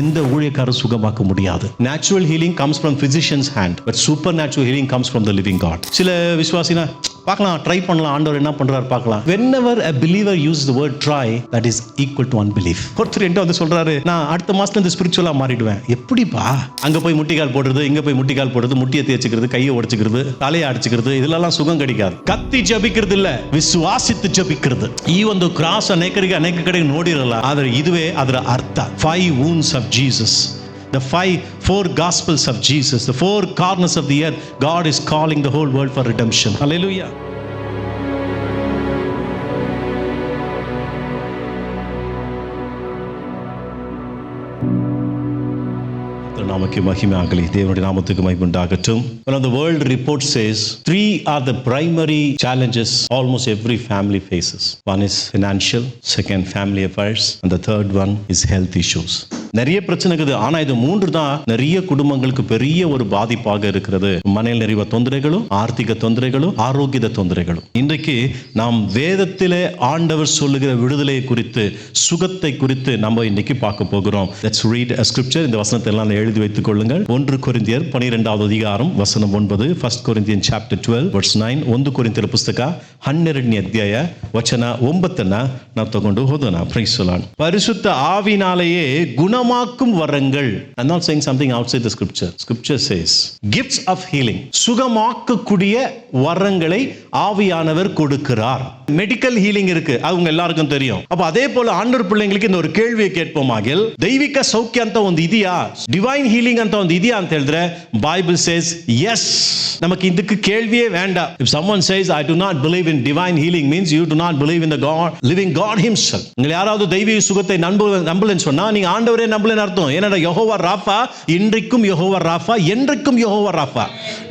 எந்த ஊழியக்காரர் சுகமாக்க முடியாது. Natural healing comes from physician's hand, but supernatural healing comes from the living God. சில விசுவாசினா பார்க்கலாம், ட்ரை பண்ணலாம், ஆண்டவர் என்ன பண்றாரு பார்க்கலாம். whenever a believer uses the word try, that is equal to unbelief. ஒருத்தர் என்கிட்ட வந்து சொல்றாரு, நான் அடுத்த மாசத்துல இந்த ஸ்பிரிச்சுவலா மாறிடுவேன். எப்படிப்பா? அங்க போய் முட்டிக்கால் போடுறது, இங்க போய் முட்டிக்கால் போடுறது, முட்டியை தேய்ச்சிக்கிறது, கையை உடைச்சுக்கிறது, தலையை அடிச்சுக்கிறது, இதெல்லாம் சுகம் கிடைக்காது. கத்தி ஜபிக்கிறது இல்ல, விசுவாசித்து ஜபிக்கிறது. ಈ ಒಂದು ಕ್ರಾಸ್ ಅನೇಕ ಕಡೆ ನೋಡಿರಲ್ಲ, ಆದರೆ ಇದುವೇ ಅದರ ಅರ್ಥ. 5 wounds of Jesus, the 4 gospels of Jesus, the 4 corners of the earth. God is calling the whole world for redemption. Hallelujah. நாமக்கு மகிமை ஆகಲಿ, தேவனுடைய நாமத்துக்கு மகிமை உண்டாகட்டும். Well, the world report says 3 are the primary challenges almost every family faces. One is financial, second family affairs, and the third one is health issues. நிறைய பிரச்சனை இருக்குது. ஆனா இது 3 தான் நிறைய குடும்பங்களுக்கு பெரிய ஒரு பாதிப்பாக இருக்கிறது. மனையில் நிறைய தொந்தரவுகளும், ஆர்த்திக தொந்தரவுகளும், ஆரோக்கிய தொந்தரவுகளும். இன்றைக்கு நாம் வேதத்திலே ஆண்டவர் சொல்லுகிற விடுதலை குறித்து, சுகத்தை குறித்து நம்ம இன்னைக்கு பார்க்க போகிறோம். Let's read a scripture. இந்த வசனத்தை எல்லாம் எழுதி வைத்துக் கொள்ளுங்கள். 1 கொரிந்தியர் 12வது அதிகாரம் வசனம் 9, 1 Corinthians chapter 12 verse 9. 1 ಕೊರಿಂಥಿಯರ ಪುಸ್ತಕ 12ನೇ ಅಧ್ಯಾಯ ವಚನ 9ನ್ನ ನಾವು ತಗೊಂಡು ಹೋಗೋಣ. Praise the Lord. ಪರಿಶುದ್ಧ ಆವಿನಾಲೆಯೇ ಗುಣಮಾக்கும் வரங்கள். I'm not saying something outside the scripture. Scripture says gifts of healing. சுகமாக்கக்கூடிய வரங்களை ஆவியானவர் கொடுக்கிறார். மெடிக்கல் ஹீலிங் இருக்கு, அவங்க எல்லாருக்கும் தெரியும். அப்ப அதே போல ஆண்டவர் பிள்ளைங்களுக்கு இந்த ஒரு கேள்வியை கேட்போமாகில், ದೈವಿಕ ಸೌಖ್ಯ ಅಂತ ಒಂದು ಇದೆಯಾ, ಡಿವೈನ್ ಹೀಲಿಂಗ್ ಅಂತ ಒಂದು ಇದೆಯಾ ಅಂತ ಹೇಳಿದ್ರೆ ಬೈಬಲ್ ಸೇಸ್ ಎಸ್. நமக்கு இதுக்கு கேள்வியே வேண்டாம். If someone says I do not believe in divine healing, means you do not believe in the God, living God himself. நீங்கள் யாராவது தெய்வீக சுகத்தை நம்பலன்னு சொன்னா நீங்க ஆண்டவரே நம்பலன்னு அர்த்தம். ஏன்னா யெகோவா ராஃபா இன்றைக்கும் யெகோவா ராஃபா, என்றைக்கும் யெகோவா ராஃபா.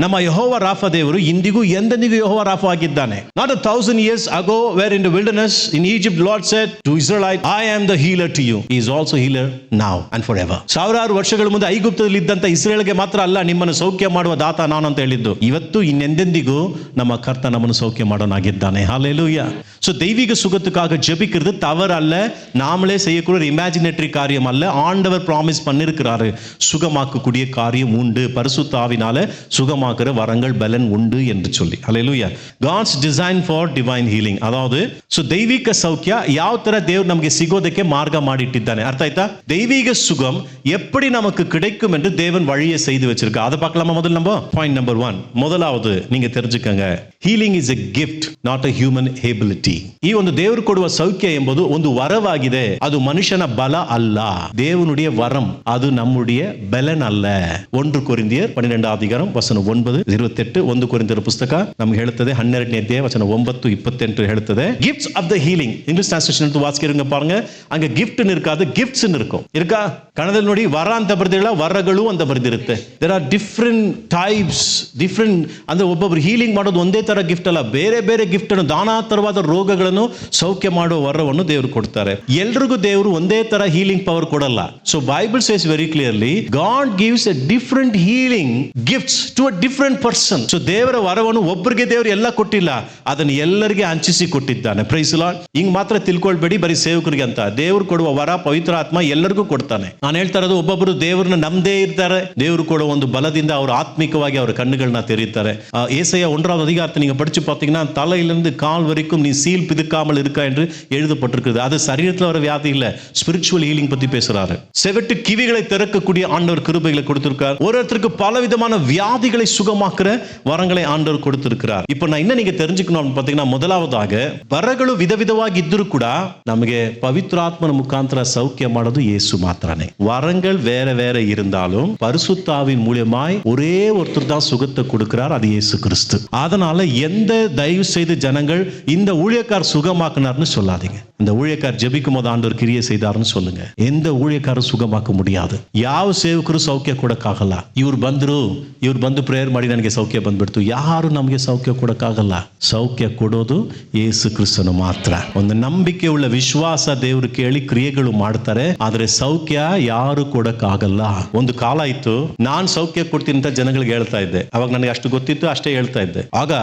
ನಮ್ಮ ಯೆಹೋವ ರಾಫಾ ದೇವರು ಇಂದಿಗೂ ಎಂದೆಂದಿಗೂ ಯೆಹೋವ ರಾಫಾ ಆಗಿದ್ದಾನೆ. Not 1000 years ago where in the wilderness in Egypt Lord said to Israelite, I am the healer to you. He is also healer now and forever. 1000 ವರ್ಷಗಳ ಮುಂದೆ ಐಗುಪ್ತದಲ್ಲಿ ಇದ್ದಂತ ಇಸ್ರೇಲ್ಗೆ ಮಾತ್ರ ಅಲ್ಲ ನಿಮ್ಮನ್ನು ಸೌಖ್ಯ ಮಾಡುವ ದಾತ ನಾನು ಅಂತ ಹೇಳಿದ್ದು. ಇವತ್ತು ಇನ್ನೆಂದೆಂದಿಗೂ ನಮ್ಮ ಕರ್ತ ನಮ್ಮನ್ನು ಸೌಖ್ಯ ಮಾಡೋನಾಗಿದ್ದಾನೆ. ஹalleluya. சோ தெய்வீக சுகத்துக்காக ஜெபிக்கிறது தவறு அல்ல, நாமளே செய்யக்கூடிய ஒரு இமேஜினேட்டரி காரியம் அல்ல. ஆண்டவர் ப்ராமிஸ் பண்ணிருக்கிறாரு, சுகமாக்கக்கூடிய காரியம் உண்டு, பரிசுத்த ஆவினால சுகமாக்குற வரங்கள் பலன் உண்டு என்று சொல்லி. ஹalleluya. God's design for divine healing. அதாவது சோ தெய்வீக சௌಖ್ಯ ಯಾವ ತರ ದೇವರು ನಮಗೆ ಸಿಗೋದಕ್ಕೆ ಮಾರ್ಗ ಮಾಡಿಟ್ಟಿದ್ದಾನೆ. ಅರ್ಥ ಆಯ್ತಾ? தெய்வீக சுகம் எப்படி நமக்கு கிடைக்கும் என்று தேவன் வழியை செய்து வச்சிருக்க. அதை பார்க்கலாமா? முதல்ல நம்ம பாயிண்ட் நம்பர் 1. முதலாவது நீங்க தெரிஞ்சுக்கங்க, healing is a gift, not a human ability. ಈ ಒಂದು ದೇವರು ಕೊಡುವ ಸೌಖ್ಯ ಎಂಬುದು ಒಂದು ವರವಾಗಿದೆ, ಅದು ಮನುಷ್ಯನ ಬಲ ಅಲ್ಲ, தேவனுடைய வரம், அது நம்முடைய பலன் அல்ல. 1 ಕೊರಿಂಥಿಯರ್ 12வது அதிகாரம் வசனம் 9, 28. 1 ಕೊರಿಂಥಿಯರ ಪುಸ್ತಕ ನಮಗೆ ಹೇಳುತ್ತದೆ 12ನೇ ಅಧ್ಯಾಯ ವಚನ 9, 28 ಹೇಳುತ್ತದೆ gifts of the healing. English translation ಅಂತ ವಾಚಿக்கிறங்க பாருங்க, அங்க gift ன்னு இருக்காது, gifts ன்னு இருக்கும். இருக்கா? ಕನ್ನಡದಲ್ಲಿ ನೋಡಿ ವರ ಅಂತ ಬರ್ದಿಲ್ಲ, ವರಗಳು ಅಂತ ಬರ್ದಿರುತ್ತೆ. there are different types, different ಅಂದ್ರೆ ಒಬ್ಬೊಬ್ರು ಹೀಲಿಂಗ್ ಮಾಡೋದು ಒಂದೇ ತರ ಗಿಫ್ಟ್ ಅಲ್ಲ, ಬೇರೆ ಬೇರೆ ಗಿಫ್ಟ್ ಅನ್ನು, ನಾನಾ ತರವಾದ ರೋಗಗಳನ್ನು ಸೌಖ್ಯ ಮಾಡುವ ವರವನ್ನು ದೇವರು ಕೊಡ್ತಾರೆ. ಎಲ್ರಿಗೂ ದೇವರು ಒಂದೇ ತರ ಹೀಲಿಂಗ್ ಪವರ್ ಕೊಡಲ್ಲ. So Bible says very clearly God gives a different healing gifts to a different person. So ದೇವರ ವರವನ್ನು ಒಬ್ಬರಿಗೆ ದೇವರು ಎಲ್ಲ ಕೊಟ್ಟಿಲ್ಲ, ಅದನ್ನು ಎಲ್ಲರಿಗೆ ಹಂಚಿಸಿ ಕೊಟ್ಟಿದ್ದಾನೆ. Praise the Lord. ಹಿಂಗ್ ಮಾತ್ರ ತಿಳ್ಕೊಳ್ಬೇಡಿ ಬರೀ ಸೇವಕರಿಗೆ ಅಂತ. ದೇವರು ಕೊಡುವ ವರ ಪವಿತ್ರ ಆತ್ಮ ಎಲ್ಲರಿಗೂ ಕೊಡ್ತಾನೆ. ನಾನು ಹೇಳ್ತಾ ಇರೋದು, ಒಬ್ಬೊಬ್ಬರು ದೇವರನ್ನ ನಂಬದೇ ಇರ್ತಾರೆ, ದೇವರು ಕೊಡುವ ಒಂದು ಬಲದಿಂದ ಅವರು ಆತ್ಮಿಕವಾಗಿ ಅವರ ಕಣ್ಣುಗಳನ್ನ ತೆರೀತಾರೆ. ஏசாயா 1வது அதிகாரத்தை நீங்க படிச்சு பார்த்தீங்கன்னா, தலையிலிருந்து கால் வரைக்கும் நீ சீல் பிதுக்காமல் இருக்கா என்று எழுதப்பட்டிருக்கிறது. அது சரீரத்தில் வர வியாதி இல்ல, ஸ்பிரிச்சுவல் ஹீலிங் பத்தி பேசுறாரு. செவிட்டு கிவிகளை திறக்கக்கூடிய ஆண்டவர் கிருபைகளை கொடுத்திருக்கார். ஒருத்தருக்கு பல விதமான வியாதிகளை சுகமாக்குற வரங்களை ஆண்டவர் கொடுத்திருக்கிறார். இப்போ நான் என்ன நீங்க தெரிஞ்சுக்கணும் பார்த்தீங்கன்னா, முதலாவதாக வரಗಳು ವಿಧವಿಧವಾಗಿ ಇದ್ದರೂ ಕೂಡ ನಮಗೆ ಪವಿತ್ರಾತ್ಮನ ಮುಖಾಂತರ ಸೌಖ್ಯ ಮಾಡೋದು ಯೇಸು ಮಾತ್ರನೇ. வரங்கள் வேற வேற இருந்தாலும் பரிசுத்த ஆவியின் மூலமாய் ஒரே ஒருத்தர் தான் சுகத்தை கொடுக்கிறார், அது இயேசு கிறிஸ்து. அதனால எந்த தயவு செய்து ஜனங்கள் இந்த ஊழியக்கார் சுகமாக்குனார்னு சொல்லாதீங்க. இந்த ஊழியக்கார் ஜெபிக்கும் போது ஆண்டவர் கிரியை செய்தார்னு சொல்லுங்க. எந்த ஊழியக்காரரும் ಸುಗಮಾಕ முடியாது. ಯಾವ ಸೇವಕರು ಸೌಖ್ಯ ಕೊಡಕ್ಕಾಗಲ್ಲ. ಇವ್ರು ಬಂದು ಪ್ರೇಯರ್ ಮಾಡಿ ನನಗೆ ಸೌಖ್ಯ ಬಂದ್ಬಿಡ್ತು, ಯಾರು ನಮಗೆ ಸೌಖ್ಯ ಕೊಡಕ್ಕಾಗಲ್ಲ. ಸೌಖ್ಯ ಕೊಡೋದು ಯೇಸು ಕ್ರಿಸ್ತನು ಮಾತ್ರ. ಒಂದು ನಂಬಿಕೆ ಉಳ್ಳ ವಿಶ್ವಾಸ ದೇವರು ಕೇಳಿ ಕ್ರಿಯೆಗಳು ಮಾಡ್ತಾರೆ, ಆದ್ರೆ ಸೌಖ್ಯ ಯಾರು ಕೊಡಕ್ಕಾಗಲ್ಲ. ಒಂದು ಕಾಲ ಇತ್ತು, ನಾನ್ ಸೌಖ್ಯ ಕೊಡ್ತೀನಿ ಅಂತ ಜನಗಳಿಗೆ ಹೇಳ್ತಾ ಇದ್ದೆ. ಅವಾಗ ನನಗೆ ಅಷ್ಟು ಗೊತ್ತಿತ್ತು, ಅಷ್ಟೇ ಹೇಳ್ತಾ ಇದ್ದೆ. ಆಗ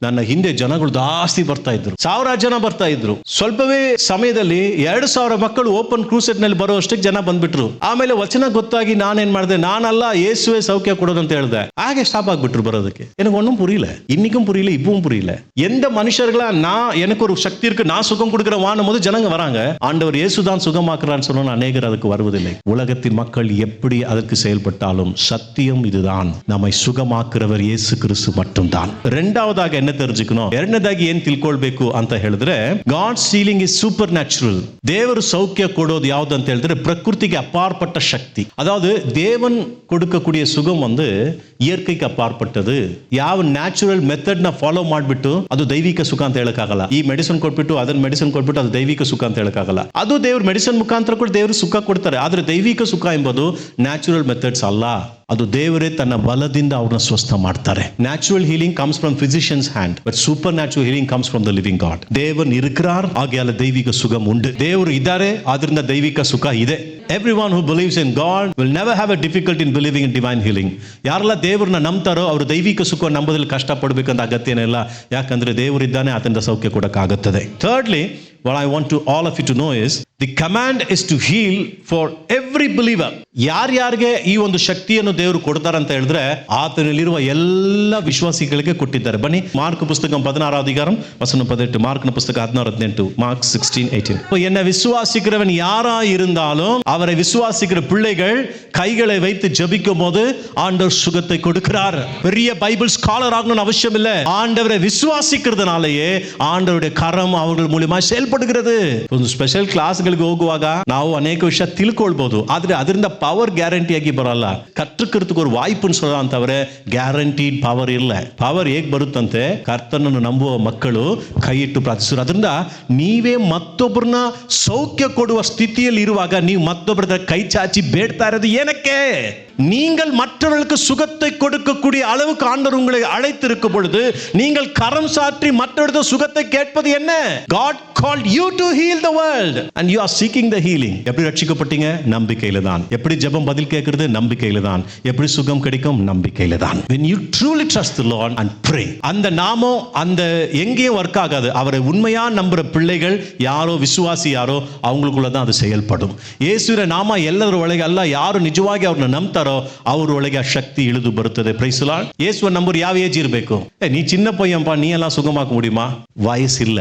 ನನ್ನ ಹಿಂದೆ ಜನಗಳು ಜಾಸ್ತಿ ಬರ್ತಾ ಇದ್ರು, 1000 ಜನ ಬರ್ತಾ ಇದ್ರು. ಸ್ವಲ್ಪವೇ ಸಮಯದಲ್ಲಿ 2000 ಮಕ್ಕಳು ಓಪನ್ ಕ್ರೂಸೆಟ್ ನಲ್ಲಿ ಬರುವಷ್ಟಕ್ಕೆ ಜನ ಬಂದ್ಬಿಟ್ರು. ಆಮೇಲೆ ವಚನ ಗೊತ್ತಾಗಿ ನಾನೇನ್ ಮಾಡಿದೆ, ನಾನಲ್ಲ ಯೇಸುವೆ ಸೌಖ್ಯ ಕೊಡೋದು ಅಂತ ಹೇಳಿದೆ. ಹಾಗೆ ಸ್ಟಾಪ್ ಆಗ್ಬಿಟ್ರು ಬರೋದಕ್ಕೆ. எனக்கு ஒன்றும் புரியல, இன்னைக்கும் புரியல, இப்பவும் புரியல. எந்த மனுஷர்களா நான் எனக்கு ஒரு சக்தி இருக்கு, நான் சுகம் கொடுக்கிறவான் போது ஜனங்க வராங்க. ஆண்டவர் இயேசுதான் சுகமாக்குறான்னு சொன்னா அநேகர் அதுக்கு வருவதில்லை. உலகத்தின் மக்கள் எப்படி அதற்கு செயல்பட்டாலும் சத்தியம் இதுதான், நம்மை சுகமாக்குறவர் இயேசு கிறிஸ்து மட்டும்தான். இரண்டாவதாக என்ன தெரிஞ்சுக்கணும், ಎರಡನೇದಾಗಿ ಏನ್ ತಿಳ್ಕೊಳ್ಬೇಕು ಅಂತ ಹೇಳಿದ್ರೆ, God's healing is supernatural. ದೇವರು ಸೌಖ್ಯ ಕೊಡೋದು ಯಾವ್ದು ಅಂತ ಹೇಳಿದ್ರೆ ಪ್ರಕೃತಿಗೆ ಅಪಾರ್ಪಟ್ಟ ಶಕ್ತಿ. அதாவது தேவன் கொடுக்கக்கூடிய சுகம் வந்து இயற்கைக்கு ಅಪಾರ್ಪಟ್ಟது. ಯಾವ ನ್ಯಾಚುರಲ್ ಮೆಥಡ್ ನ ಫಾಲೋ ಮಾಡ್ಬಿಟ್ಟು ಅದು ದೈವಿಕ ಸುಖ ಅಂತ ಹೇಳಕ್ಕಾಗಲ್ಲ. ಈ ಮೆಡಿಸಿನ್ ಕೊಟ್ಬಿಟ್ಟು ಅದನ್ನ ಮೆಡಿಸಿನ್ ಕೊಟ್ಬಿಟ್ಟು ಅದು ದೈವಿಕ ಸುಖ ಅಂತ ಹೇಳಕ್ಕಾಗಲ್ಲ. ಅದು ದೇವ್ರ ಮೆಡಿಸಿನ್ ಮುಖಾಂತರ ಕೂಡ ದೇವರು ಸುಖ ಕೊಡ್ತಾರೆ. ಆದ್ರೆ ದೈವಿಕ ಸುಖ ಎಂಬುದು ನ್ಯಾಚುರಲ್ ಮೆಥಡ್ಸ್ ಅಲ್ಲ. ಅದು ದೇವರೇ ತನ್ನ ಬಲದಿಂದ ಅವ್ರನ್ನ ಸ್ವಸ್ಥ ಮಾಡ್ತಾರೆ. Natural healing comes from physicians hand, but super natural healing comes from the living god. Devan இருக்கிறார், ஆகையால தெய்வீக சுகம் உண்டு. தேவர் இதாரே, ஆதರಿಂದ ದೈವಿಕ ಸುಖ ಇದೆ. Everyone who believes in God will never have a difficulty in believing in divine healing. ಯಾರೆಲ್ಲ ದೇವರನ್ನ ನಂಬ್ತಾರೋ ಅವರು ದೈವಿಕ ಸುಖ ನಂಬೋದ್ರಲ್ಲಿ ಕಷ್ಟ ಪಡಬೇಕಂತ ಅಗತ್ಯನೇ ಇಲ್ಲ. ಯಾಕಂದ್ರೆ ದೇವರು ಇದ್ದಾನೆ, ಆತನಿಂದ ಸೌಖ್ಯ ಕೊಡಕ್ಕಾಗುತ್ತದೆ. Thirdly, what I want to all of you to know is the command is to heal for every believer. ಯಾರ್ಯಾರಿಗೆ ಈ ಒಂದು ಶಕ್ತಿಯನ್ನು ದೇವರು ಕೊಡ್ತಾರೆ ಅಂತ ಹೇಳಿದ್ರೆ ಆತನಲ್ಲಿರುವ ಎಲ್ಲ ವಿಶ್ವಾಸಿಗಳಿಗೆ ಕೊಟ್ಟಿದ್ದಾರೆ. ಬನ್ನಿ ಮಾರ್ಕ್ ಪುಸ್ತಕ 16 அதிகாரம் வசனம் 18, மார்க் புஸ்தகம் 16:18, மார்க் 16:18. என்ன விசுவாசிக்கிறவன் யாரா இருந்தாலும் அவரை விசுவாசிக்கிற பிள்ளைகள் கைகளை வைத்து ஜெபிக்கும் போது ஆண்டவர் சுகத்தை கொடுக்கிறார். பெரிய பைபிள் ஸ்காலர் ஆகணும்னு அவசியம் இல்லை. ஆண்டவரை விசுவாசிக்கிறதுனாலேயே ஆண்டவருடைய கரம் அவர்கள் மூலமா செயல்படுகிறது. ಒಂದು ಸ್ಪೆಷಲ್ ಕ್ಲಾಸ್ಗಳಿಗೆ ಹೋಗುವಾಗ ನಾವು ಅನೇಕ ವಿಷಯ ತಿಳ್ಕೊಳ್ಬಹುದು, ಆದ್ರೆ ಅದರಿಂದ ಪವರ್ ಗ್ಯಾರಂಟಿಯಾಗಿ ಬರಲ್ಲ. ಕற்றுக்கிறதுக்கு ஒரு ವಾய்ಪುன்னு சொல்லலாம் தவிர ಗ್ಯಾರಂಟಿಡ್ ಪವರ್ ಇಲ್ಲ. ಪವರ್ ಹೇಗೆ ಬರುತ್ತಂತೆ, ಕರ್ತನನ್ನು ನಂಬುವ ಮಕ್ಕಳು ಕೈ ಇಟ್ಟು ಪ್ರಾರ್ಥಿಸುವರು. ಅದರಿಂದ ನೀವೇ ಮತ್ತೊಬ್ಬರನ್ನ ಸೌಖ್ಯ ಕೊಡುವ ಸ್ಥಿತಿಯಲ್ಲಿ ಇರುವಾಗ ನೀವು ಮತ್ತೊಬ್ಬರ ಕೈ ಚಾಚಿ ಬೇಡ್ತಾ ಇರೋದು ಏನಕ್ಕೆ? நீங்கள் மற்றவர்களுக்கு சுகத்தை கொடுக்கக்கூடிய அளவுக்கு ஆண்டவர் உங்களை அழைத்திருக்கும் பொழுது நீங்கள் கரம் சாற்றி மற்றவர்களுக்கு சுகத்தை கேட்பது என்ன? God called you to heal the world and you are seeking the healing. எப்படி ரட்சிக்கப்பட்டீங்க? நம்பிக்கையில தான். எப்படி ஜெபம் பதில் கேட்கிறது? நம்பிக்கையில தான். எப்படி சுகம் கிடைக்கும்? நம்பிக்கையில தான். When you truly trust the Lord and pray, அந்த நாமம் அந்த எங்கேயும் ஒர்க் ஆகாது. அவரை உண்மையா நம்புற பிள்ளைகள் யாரோ, விசுவாசி யாரோ, அவங்களுக்குள்ள தான் அது செயல்படும். ಯೇಸುವಿನ ನಾಮ ಎಲ್ಲರ ಒಳಗೆ ಅಲ್ಲ, ಯಾರು ನಿಜವಾಗಿ ಅವ್ರನ್ನ ನಂಬ್ತಾರೋ ಅವ್ರ ಒಳಗೆ ಆ ಶಕ್ತಿ ಇಳಿದು ಬರುತ್ತದೆ. Praise the lord. ಯೇಸುವ ನಂಬರ್ ಯಾವ ಏಜ್ ಇರಬೇಕು? நீ சின்ன பையன்பா, நீ எல்லாம் சுகமாக்க முடியுமா? வயசு இல்ல,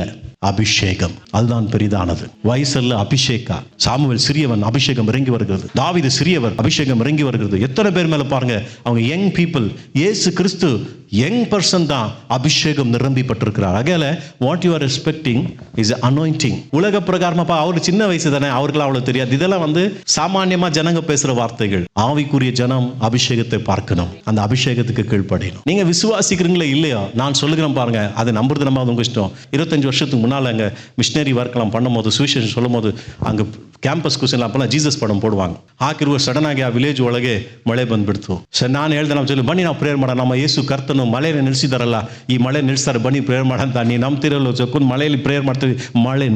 அபிஷேகம் அதுதான் பெரிதானது. வயசல்ல, அபிஷேகா. சாமுவேல் சிறியவன், அபிஷேகம் இறங்கி வருகிறது. தாவீது சிறியவர், அபிஷேகம் இறங்கி வருகிறது. எத்தனை பேர் மேல பாருங்க, அவங்க யங் பீப்புள். இயேசு கிறிஸ்து யங் பர்சன் தான், அபிஷேகம் நிரம்பி பட்டிருக்கிறார். அகையில what you are expecting is anointing. உலக பிரகாரமாப்பா அவர் சின்ன வயசு தானே, அவருக்கு அவ்வளவு தெரியாது. இதெல்லாம் வந்து சாமானியமா ஜனங்க பேசுற வார்த்தைகள். ஆவிக்குரிய ஜனம் அபிஷேகத்தை பார்க்கணும், அந்த அபிஷேகத்துக்கு கீழ்ப்படியணும். நீங்க விசுவாசிக்கிறீங்களா இல்லையா? நான் சொல்லுகிறேன் பாருங்க, அதை நம்புறது நம்ம உங்க இஷ்டம். 25 வருஷத்துக்கு முன்னால அங்க மிஷனரி ஒர்க்லாம் பண்ணும்போது, சுவிசேஷம் சொல்லும் போது அங்க ಕ್ಯಾಂಪಸ್ ಕುಸೆಲ್ಲ ಅಪ್ಪಲ್ಲ ಜೀಸಸ್ ಪಡಂ ಪಡುವಾಂಗ ಹಾಕಿರುವ ಸಡನ್ ಆಗಿ ಆ ವಿಲೇಜ್ ಒಳಗೆ ಮಳೆ ಬಂದ್ಬಿಡ್ತು. ಸರ್ ನಾನು ಹೇಳ್ದೆ, ನಾವು ಚಲೋ ಬನ್ನಿ ನಾವು ಪ್ರೇಯರ್ ಮಾಡೋಣ, ನಮ್ಮ ಯೇಸು ಕರ್ತನು ಮಳೆನ ನಿಲ್ಲಿಸಿದಾರಲ್ಲ, ಈ ಮಳೆ ನಿಲ್ಲಿಸ್ತಾರೆ, ಬನ್ನಿ ಪ್ರೇಯರ್ ಮಾಡಂತ. ನೀ ನಂಬ್ತಿರಲ್ಲ ಚೊಕ್ಕೊಂದು ಮಳೆಯಲ್ಲಿ ಪ್ರೇಯರ್ ಮಾಡ್ತೀವಿ. ಮಳೆ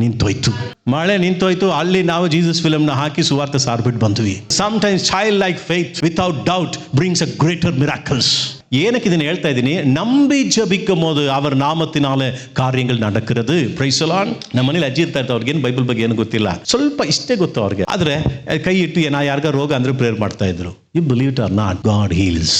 ನಿಂತೋಯ್ತು. ಅಲ್ಲಿ ನಾವು ಜೀಸಸ್ ಫಿಲಮ್ನ ಹಾಕಿ ಸುವಾರ್ತೆ ಸಾರ್ಬಿಟ್ಟು ಬಂದ್ವಿ. Sometimes child like faith without doubt brings ಅ ಗ್ರೇಟರ್ ಮಿರಾಕಲ್ಸ್. ಏನಕ್ಕೆ ಇದನ್ನು ಹೇಳ್ತಾ ಇದ್ದೀನಿ? ನಂಬಿ ಜಪಿக்கும் போது அவர் நாமத்தினால ಕಾರ್ಯಗಳು நடக்கிறது. Praise the Lord. ನಮ್ಮ ಮನೇಲಿ ಅಜ್ಜಿ ಇರ್ತಾ ಇರ್ತಾರೆ, ಅವ್ರಿಗೆ ಏನು ಬೈಬಲ್ ಬಗ್ಗೆ ಏನು ಗೊತ್ತಿಲ್ಲ, ಸ್ವಲ್ಪ ಇಷ್ಟೇ ಗೊತ್ತು ಅವ್ರಿಗೆ. ಆದ್ರೆ ಕೈ ಇಟ್ಟು ನಾ ಯಾರಿಗ ರೋಗ ಅಂದ್ರೆ ಪ್ರೇಯರ್ ಮಾಡ್ತಾ ಇದ್ರು. You believe it or not, God heals.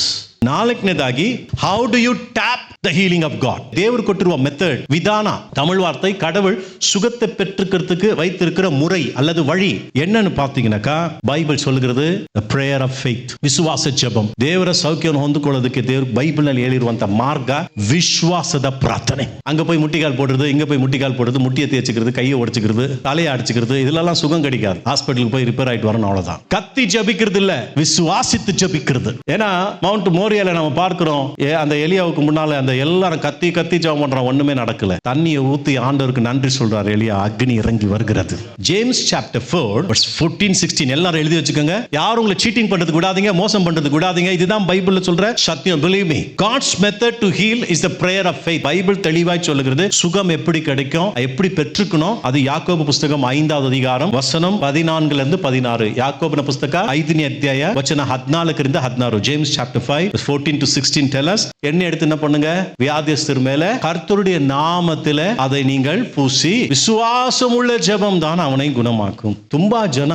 ನಾಲ್ಕನೇದಾಗಿ, how do you tap the healing of God? தேவர் கொட்டிருவ மெத்தட், விதானா. தமிழ் வார்த்தை கடவுள் சுகத்தை பெற்றுக்கிறதுக்கு வைத்திருக்கிற முறை அல்லது வழி என்னன்னு பார்த்தீங்கன்னாக்கா, பைபிள் சொல்லுகிறது prayer of faith, ವಿಶ್ವಾಸ ಜಪಂ. ದೇವರ ಸೌಖ್ಯವನ್ನು ಹೊಂದಿಕೊಳ್ಳೋದಕ್ಕೆ ದೇವರು ಬೈಬಲ್ ನಲ್ಲಿ ಹೇಳಿರುವಂತ ಮಾರ್ಗ ವಿಶ್ವಾಸದ ಪ್ರಾರ್ಥನೆ. அங்க போய் முட்டிக்கால் போடுறது, இங்க போய் முட்டிக்கால் போடுறது, முட்டியை தேய்ச்சிக்கிறது, கையை உடைச்சிக்கிறது, தலையை அடிச்சுக்கிறது, இதெல்லாம் சுகம் கிடைக்காது. ஹாஸ்பிட்டலுக்கு போய் ரிப்பேர் ஆயிட்டு வரணும், அவ்வளவுதான். கத்தி ஜபிக்கிறது இல்ல, விசுவாசித்து ஜபிக்கிறது. ஏன்னா மவுண்ட் மோரியால நம்ம பார்க்கிறோம், அந்த எலியாவுக்கு முன்னால அந்த எல்லாரும் கத்தி கத்தி ஜெபம் பண்றான், ஒண்ணுமே நடக்கல. தண்ணியை ஊத்தி ஆண்டவருக்கு நன்றி சொல்றாரு எலியா, அக்னி இறங்கி வருகிறது. ஜேம்ஸ் சாப்டர் 4 verse 14-16 எல்லாரும் எழுதி வச்சுக்கோங்க. யாரும் உங்களை சீட்டிங் பண்றதுக்கு விடாதீங்க, மோசம் பண்றதுக்கு விடாதீங்க. இதுதான் பைபிள்ல சொல்ற சத்தியம். believe me, God's method to heal is the prayer of faith. Bible தெளிவாய் சொல்லுகிறது சுகம் எப்படி கிடைக்கும், எப்படி பெற்றுக்கணும். அது யாக்கோபு புஸ்தகம் 5வது அதிகாரம் வசனம் 14 இருந்து 16. யாக்கோபுன புஸ்தகம் 5ನೇ ಅಧ್ಯಾಯ ವಚನ 14 ರಿಂದ 16. James chapter 5 verse 14-16 tell us. என்ன எடுத்து என்ன பண்ணுங்க? வியாதியஸ்தர் மேல கர்த்தருடைய நாமத்திலே அதை நீங்கள் பூசி ವಿಶ್ವಾಸ ಉಳ್ಳ ಜಪಂ ದಾನ ಅವனை ಗುಣಮಾಕು. ತುಂಬಾ ಜನ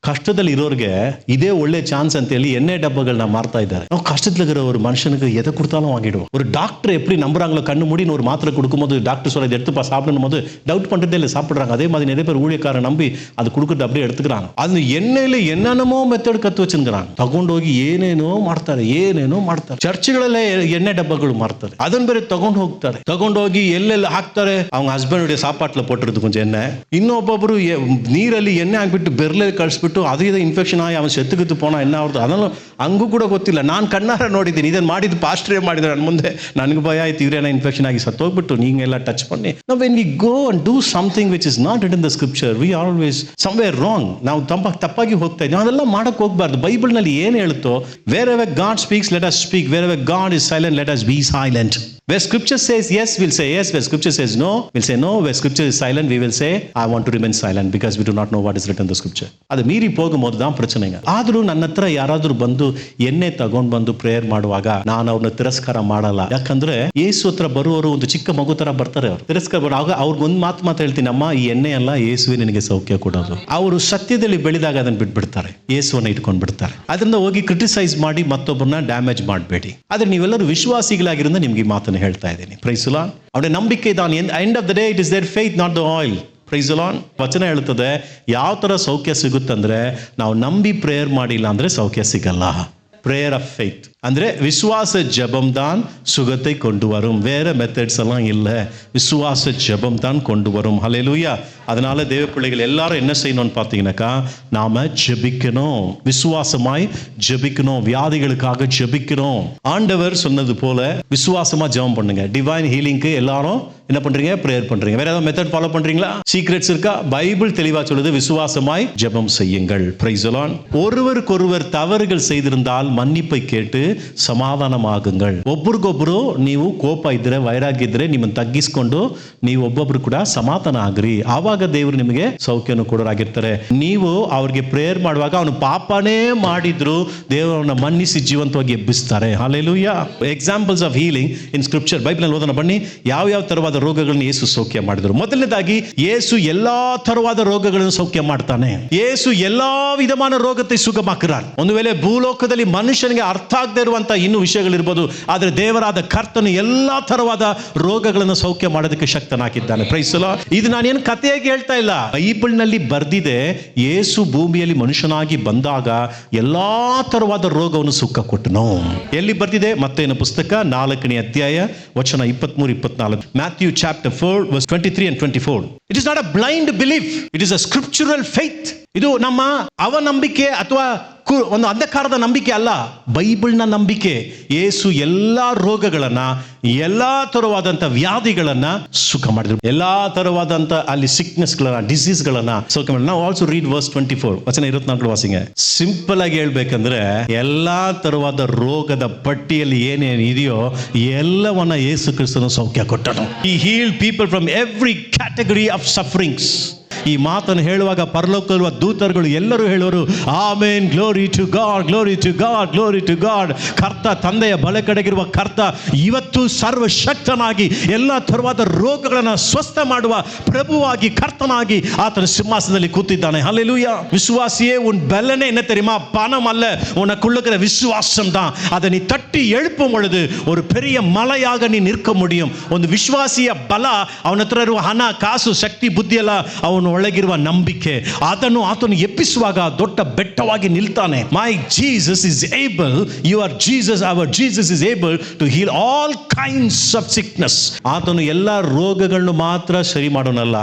ಕಷ್ಟದಲ್ಲಿ ಇರೋರಿಗೆ ಇದೇ ಒಳ್ಳೆ ಚಾನ್ಸ್ ಅಂತ ಹೇಳಿ ಎಣ್ಣೆ ಡಬ್ಬಗಳನ್ನ ಮಾರ್ತಾ ಇದ್ದಾರೆ. ನಾವು ಕಷ್ಟದಲ್ಲಿರೋ ஒரு மனுஷனுக்கு எதை கொடுத்தாலும் வாங்கிடுவோம். ஒரு டாக்டர் எப்படி நம்புறாங்களோ, கண்ணு மூடி ஒரு மாத்திரை கொடுக்கும்போது டாக்டர் சொல்ல எடுத்துப்பா சாப்பிடணும் போது டவுட் பண்றதே இல்லை, சாப்பிடுறாங்க. அதே மாதிரி நிறைய பேர் ஊழியக்காரன் நம்பி அது கொடுக்கறது அப்படியே எடுத்துக்கிறாங்க. அது ಎಣ್ಣೆಯಲ್ಲಿ என்னென்னமோ ಮೆಥಡ್ ಕತ್ತು ವச்சிருக்காங்க. ತಗೊಂಡೋಗಿ ಏನೇನೋ ಮಾಡ್ತಾರೆ. ಚರ್ಚ್ಗಳಲ್ಲೇ ಎಣ್ಣೆ ಡಬ್ಬಗಳು ಮಾರ್ತಾರೆ. ಅದನ್ನ ಬೇರೆ ತಗೊಂಡೋಗಿ ಎಲ್ಲೆಲ್ಲ ಹಾಕ್ತಾರೆ. அவங்க ಹಸ್ಬೆಂಡ್ ಸಾಪಾಟ್ಲ போட்டுறது கொஞ்சம் ಎಣ್ಣೆ, ಇನ್ನೊಬ್ಬೊಬ್ರು ನೀರಲ್ಲಿ ಎಣ್ಣೆ ಹಾಕ್ಬಿಟ್ಟು ಬೆರ್ಲೆ ಕಳಿಸ್ಬಿಟ್ಟು ಅದು ಇದು ಇನ್ಫೆಕ್ಷನ್ ಆಗಿ ಅವನು ಸೆತ್ತುಗಿತ್ತು ಪೋಣ ಎಣ್ಣೆ ಅವ್ರದ್ದು. ಅದನ್ನು ಹಂಗೂ ಕೂಡ ಗೊತ್ತಿಲ್ಲ. ನಾನು ಕಣ್ಣಾರ ನೋಡಿದ್ದೀನಿ. ಇದನ್ನು ಮಾಡಿದ್ದು ಪಾಸ್ಟ್ರೇ ಮಾಡಿದ್ರೆ ನನ್ನ ಮುಂದೆ. ನನಗೆ ಭಯ ಆಯ್ತು, ಇವರೇನ ಇನ್ಫೆಕ್ಷನ್ ಆಗಿ ಸತ್ತೋಗ್ಬಿಟ್ಟು ನೀವೆಲ್ಲ ಟಚ್ ಮಾಡಿ. ನಾವು when we go and do something which is not in the scripture, we always somewhere wrong. ನಾವು ತಪ್ಪಾಗಿ ಹೋಗ್ತಾ ಇದ್ದೀವಿ. ಅದೆಲ್ಲ ಮಾಡಕ್ ಹೋಗ್ಬಾರ್ದು. ಬೈಬಲ್ನಲ್ಲಿ ಏನು ಹೇಳುತ್ತೋ, wherever God speaks let us speak, wherever God is silent let us be silent. Where scripture says yes, we'll say yes. Where scripture says no, we'll say no. Where scripture is silent, we will say I want to remain silent because we do not know what is written in the scripture. ಅದು ಮೀರಿ ಹೋಗುம்போது தான் பிரச்சனைங்க. ಆದರೂ ನನ್ನ ಹತ್ರ ಯಾರಾದರೂ ಬಂದು ಎಣ್ಣೆ ತಗೊಂಡು ಬಂದು ಪ್ರೇಯರ್ ಮಾಡುವಾಗ ನಾನು ಅವ್ರನ್ನ ತಿರಸ್ಕಾರ ಮಾಡಲ್ಲ. ಯಾಕಂದ್ರೆ ಯೇಸು ಹತ್ರ ಬರುವವರು ಒಂದು ಚಿಕ್ಕ ಮಗು ತರ ಬರ್ತಾರೆ. ಅವ್ರು ತಿರಸ್ಕಾರ ಮಾಡುವಾಗ ಅವ್ರಿಗೆ ಒಂದು ಮಾತು ಹೇಳ್ತೀನಿ, ಅಮ್ಮ ಈ ಎಣ್ಣೆ ಅಲ್ಲ, ಯೇಸುವೆ ನಿನಗೆ ಸೌಖ್ಯ ಕೊಡೋದು. ಅವರು ಸತ್ಯದಲ್ಲಿ ಬೆಳೆದಾಗ ಅದನ್ನ ಬಿಟ್ಬಿಡ್ತಾರೆ, ಯೇಸುವನ್ನ ಇಟ್ಕೊಂಡು ಬಿಡ್ತಾರೆ. ಅದರಿಂದ ಹೋಗಿ ಕ್ರಿಟಿಸೈಸ್ ಮಾಡಿ ಮತ್ತೊಬ್ಬರನ್ನ ಡ್ಯಾಮೇಜ್ ಮಾಡಬೇಡಿ. ಆದ್ರೆ ನೀವೆಲ್ಲರೂ ವಿಶ್ವಾಸಿಗಳಾಗಿರಿಂದ ನಿಮ್ಗೆ ಮಾತು ಹೇಳ್ತಾ ಇದ್ದೀನಿ. Praise the Lord. ಅವರ ನಂಬಿಕೆ ಇದಾನೆ. End of the day it is their faith, not the oil. Praise the Lord. ವಚನ ಹೇಳುತ್ತದೆ, ಯಾವ ತರ ಸೌಖ್ಯ ಸಿಗುತ್ತಂದ್ರೆ ನಾವು ನಂಬಿ ಪ್ರೇಯರ್ ಮಾಡಿಲ್ಲ ಅಂದ್ರೆ ಸೌಖ್ಯ ಸಿಗಲ್ಲ. ಪ್ರೇಯರ್ ಆಫ್ ಫೇತ್ ಅಂದ್ರೆ விசுவாச ஜெபம் தான் சுகத்தை கொண்டு வரும். வேற மெத்தட்ஸ் எல்லாம் இல்ல, விசுவாச ஜெபம் தான் கொண்டு வரும். ஹல்லேலூயா. அதனால தேவ பிள்ளைகள் எல்லாரும் என்ன செய்யணும்னு பார்த்தீங்கன்னாக்கா, நாம ஜெபிக்கணும், விசுவாசமாய் ஜெபிக்கணும், வியாதிகளுக்காக ஜெபிக்கணும். ஆண்டவர் சொன்னது போல விசுவாசமா ஜெபம் பண்ணுங்க. டிவைன் ஹீலிங்க்கு எல்லாரும் என்ன பண்றீங்க? பிரேயர் பண்றீங்க. வேற ஏதாவது மெத்தட் ஃபாலோ பண்றீங்களா? சீக்ரெட்ஸ் இருக்கா? பைபிள் தெளிவா சொல்லுது, விசுவாசமாய் ஜெபம் செய்யுங்கள். Praise the Lord. ஒருவருக்கொருவர் தவறுகள் செய்திருந்தால் மன்னிப்பை கேட்டு ಸಮಾಧಾನವಾಗುங்கள். ಒಬ್ಬರಿಗೊಬ್ಬರು ನೀವು ಕೋಪ ಇದ್ರೆ, ವೈರಾಗ್ಯ ಇದ್ರೆ ನಿಮ್ಮನ್ನು ತಗ್ಗಿಸ್ಕೊಂಡು ನೀವು ಒಬ್ಬೊಬ್ರು ಕೂಡ ಸಮಾಧಾನ ಆಗ್ರಿ. ಆವಾಗ ದೇವರು ನಿಮಗೆ ಸೌಖ್ಯವನ್ನು ಕೊಡೋರಾಗಿರ್ತಾರೆ. ನೀವು ಅವ್ರಿಗೆ ಪ್ರೇಯರ್ ಮಾಡುವಾಗ ಅವನು ಪಾಪನೇ ಮಾಡಿದ್ರು ದೇವರನ್ನ ಮನ್ನಿಸಿ ಜೀವಂತವಾಗಿ ಎಬ್ಬಿಸ್ತಾರೆ. Hallelujah. Examples of healing in scripture, Bible ಓದೋಣ ಬನ್ನಿ. ಯಾವ ತರವಾದ ರೋಗಗಳನ್ನು ಯೇಸು ಸೌಖ್ಯ ಮಾಡಿದ್ರು. ಮೊದಲನೇದಾಗಿ ಯೇಸು ಎಲ್ಲಾ ತರವಾದ ರೋಗಗಳನ್ನು ಸೌಖ್ಯ ಮಾಡ್ತಾನೆ. ಯೇಸು ಎಲ್ಲಾ ವಿಧமான ರೋಗத்தை ಸುಗಮಾಕ್கிறார். ಒಂದು ವೇಳೆ ಭೂಲೋಕದಲ್ಲಿ ಮನುಷ್ಯನಿಗೆ ಅರ್ಥ ಆಗದೆ ಇರುವಂತ ಇನ್ನೂ ವಿಷಯಗಳಿರ್ಬೋದು, ಆದರೆ ದೇವರಾದ ಕರ್ತನು ಎಲ್ಲಾ ತರವಾದ ರೋಗಗಳನ್ನು ಸೌಖ್ಯ ಮಾಡೋದಕ್ಕೆ ಶಕ್ತನಾಗಿದ್ದಾನೆ. Price the lord. ಇದು ನಾನೇನು ಕಥೆಯಾಗಿ ಹೇಳ್ತಾ ಇಲ್ಲ, ಬೈಬಲ್ ನಲ್ಲಿ ಬರ್ದಿದೆ. ಯೇಸು ಭೂಮಿಯಲ್ಲಿ ಮನುಷ್ಯನಾಗಿ ಬಂದಾಗ ಎಲ್ಲಾ ತರವಾದ ರೋಗವನ್ನು ಸುಖ ಕೊಟ್ಟನು. ಎಲ್ಲಿ ಬರ್ದಿದೆ? ಮತ್ತೇನ ಪುಸ್ತಕ 4ನೇ ಅಧ್ಯಾಯ ವಚನ 23-24. Matthew chapter 4 verse 23 and 24. It is not a blind belief, it is a scriptural faith. ಇದು ನಮ್ಮ ಅವನಂಬಿಕೆ ಅಥವಾ ಒಂದು ಅಂಧಕಾರದ ನಂಬಿಕೆ ಅಲ್ಲ, ಬೈಬಲ್ನ ನಂಬಿಕೆ. ಯೇಸು ಎಲ್ಲಾ ರೋಗಗಳನ್ನ, ಎಲ್ಲಾ ತರವಾದಂತ ವ್ಯಾಧಿಗಳನ್ನ ಸುಖ ಮಾಡಿದ್ರು. ಎಲ್ಲಾ ತರವಾದಂತ ಅಲ್ಲಿ ಸಿಕ್ನೆಸ್ ಗಳನ್ನ, ಡಿಸೀಸ್ ಗಳನ್ನ ಸುಖ ಮಾಡಿದ್ರು. ನಾವು ಆಲ್ಸೋ ರೀಡ್ ವರ್ಸ್ 24 ವಚನ 24 ವಾಸಿಂಗ್. ಸಿಂಪಲ್ ಆಗಿ ಹೇಳ್ಬೇಕಂದ್ರೆ ಎಲ್ಲಾ ತರವಾದ ರೋಗದ ಪಟ್ಟಿಯಲ್ಲಿ ಏನೇನು ಇದೆಯೋ ಎಲ್ಲವನ್ನ ಯೇಸು ಕ್ರಿಸ್ತನು ಸೌಖ್ಯ ಕೊಟ್ಟನು. He healed people from every category of sufferings. ಈ ಮಾತನ್ನು ಹೇಳುವಾಗ ಪರಲೋಕದಲ್ಲಿರುವ ದೂತರುಗಳು ಎಲ್ಲರೂ ಹೇಳುವರು, amen, glory to God, glory to God, glory to God. ಕರ್ತ, ತಂದೆಯ ಬಲ ಕಡೆಗಿರುವ ಕರ್ತ ಇವತ್ತು ಸರ್ವಶಕ್ತನಾಗಿ ಎಲ್ಲ ತರವಾದ ರೋಗಗಳನ್ನು ಸ್ವಸ್ಥ ಮಾಡುವ ಪ್ರಭುವಾಗಿ, ಕರ್ತನಾಗಿ ಆತನ ಸಿಂಹಾಸನದಲ್ಲಿ ಕೂತಿದ್ದಾನೆ. ಹಲ್ಲೆಲೂಯಾ. விசுவாசியே, உன் பலனே என்ன தெரியுமா? பணம் அல்ல, உனக்குள்ள விசுவாசம் தான். அதை நீ தட்டி எழுப்பும் பொழுது ஒரு பெரிய மலையாக நீ நிற்க முடியும். ಒಂದು ವಿಶ್ವಾಸಿಯ ಬಲ, ಅವನ ಹತ್ರ ಇರುವ ಹಣ, ಕಾಸು, ಶಕ್ತಿ, ಬುದ್ಧಿ ಎಲ್ಲ ಅವನ ಒಳಗಿರುವ ನಂಬಿಕೆ, ಅದನ್ನು ಆತನು ಎಬ್ಬಿಸುವಾಗ ದೊಡ್ಡ ಬೆಟ್ಟವಾಗಿ ನಿಲ್ತಾನೆ. My Jesus is able, your Jesus, our Jesus is able to heal all kinds of sickness. ಆತನು ಎಲ್ಲಾ ರೋಗಗಳನ್ನು ಮಾತ್ರ ಸರಿ ಮಾಡೋನಲ್ಲ,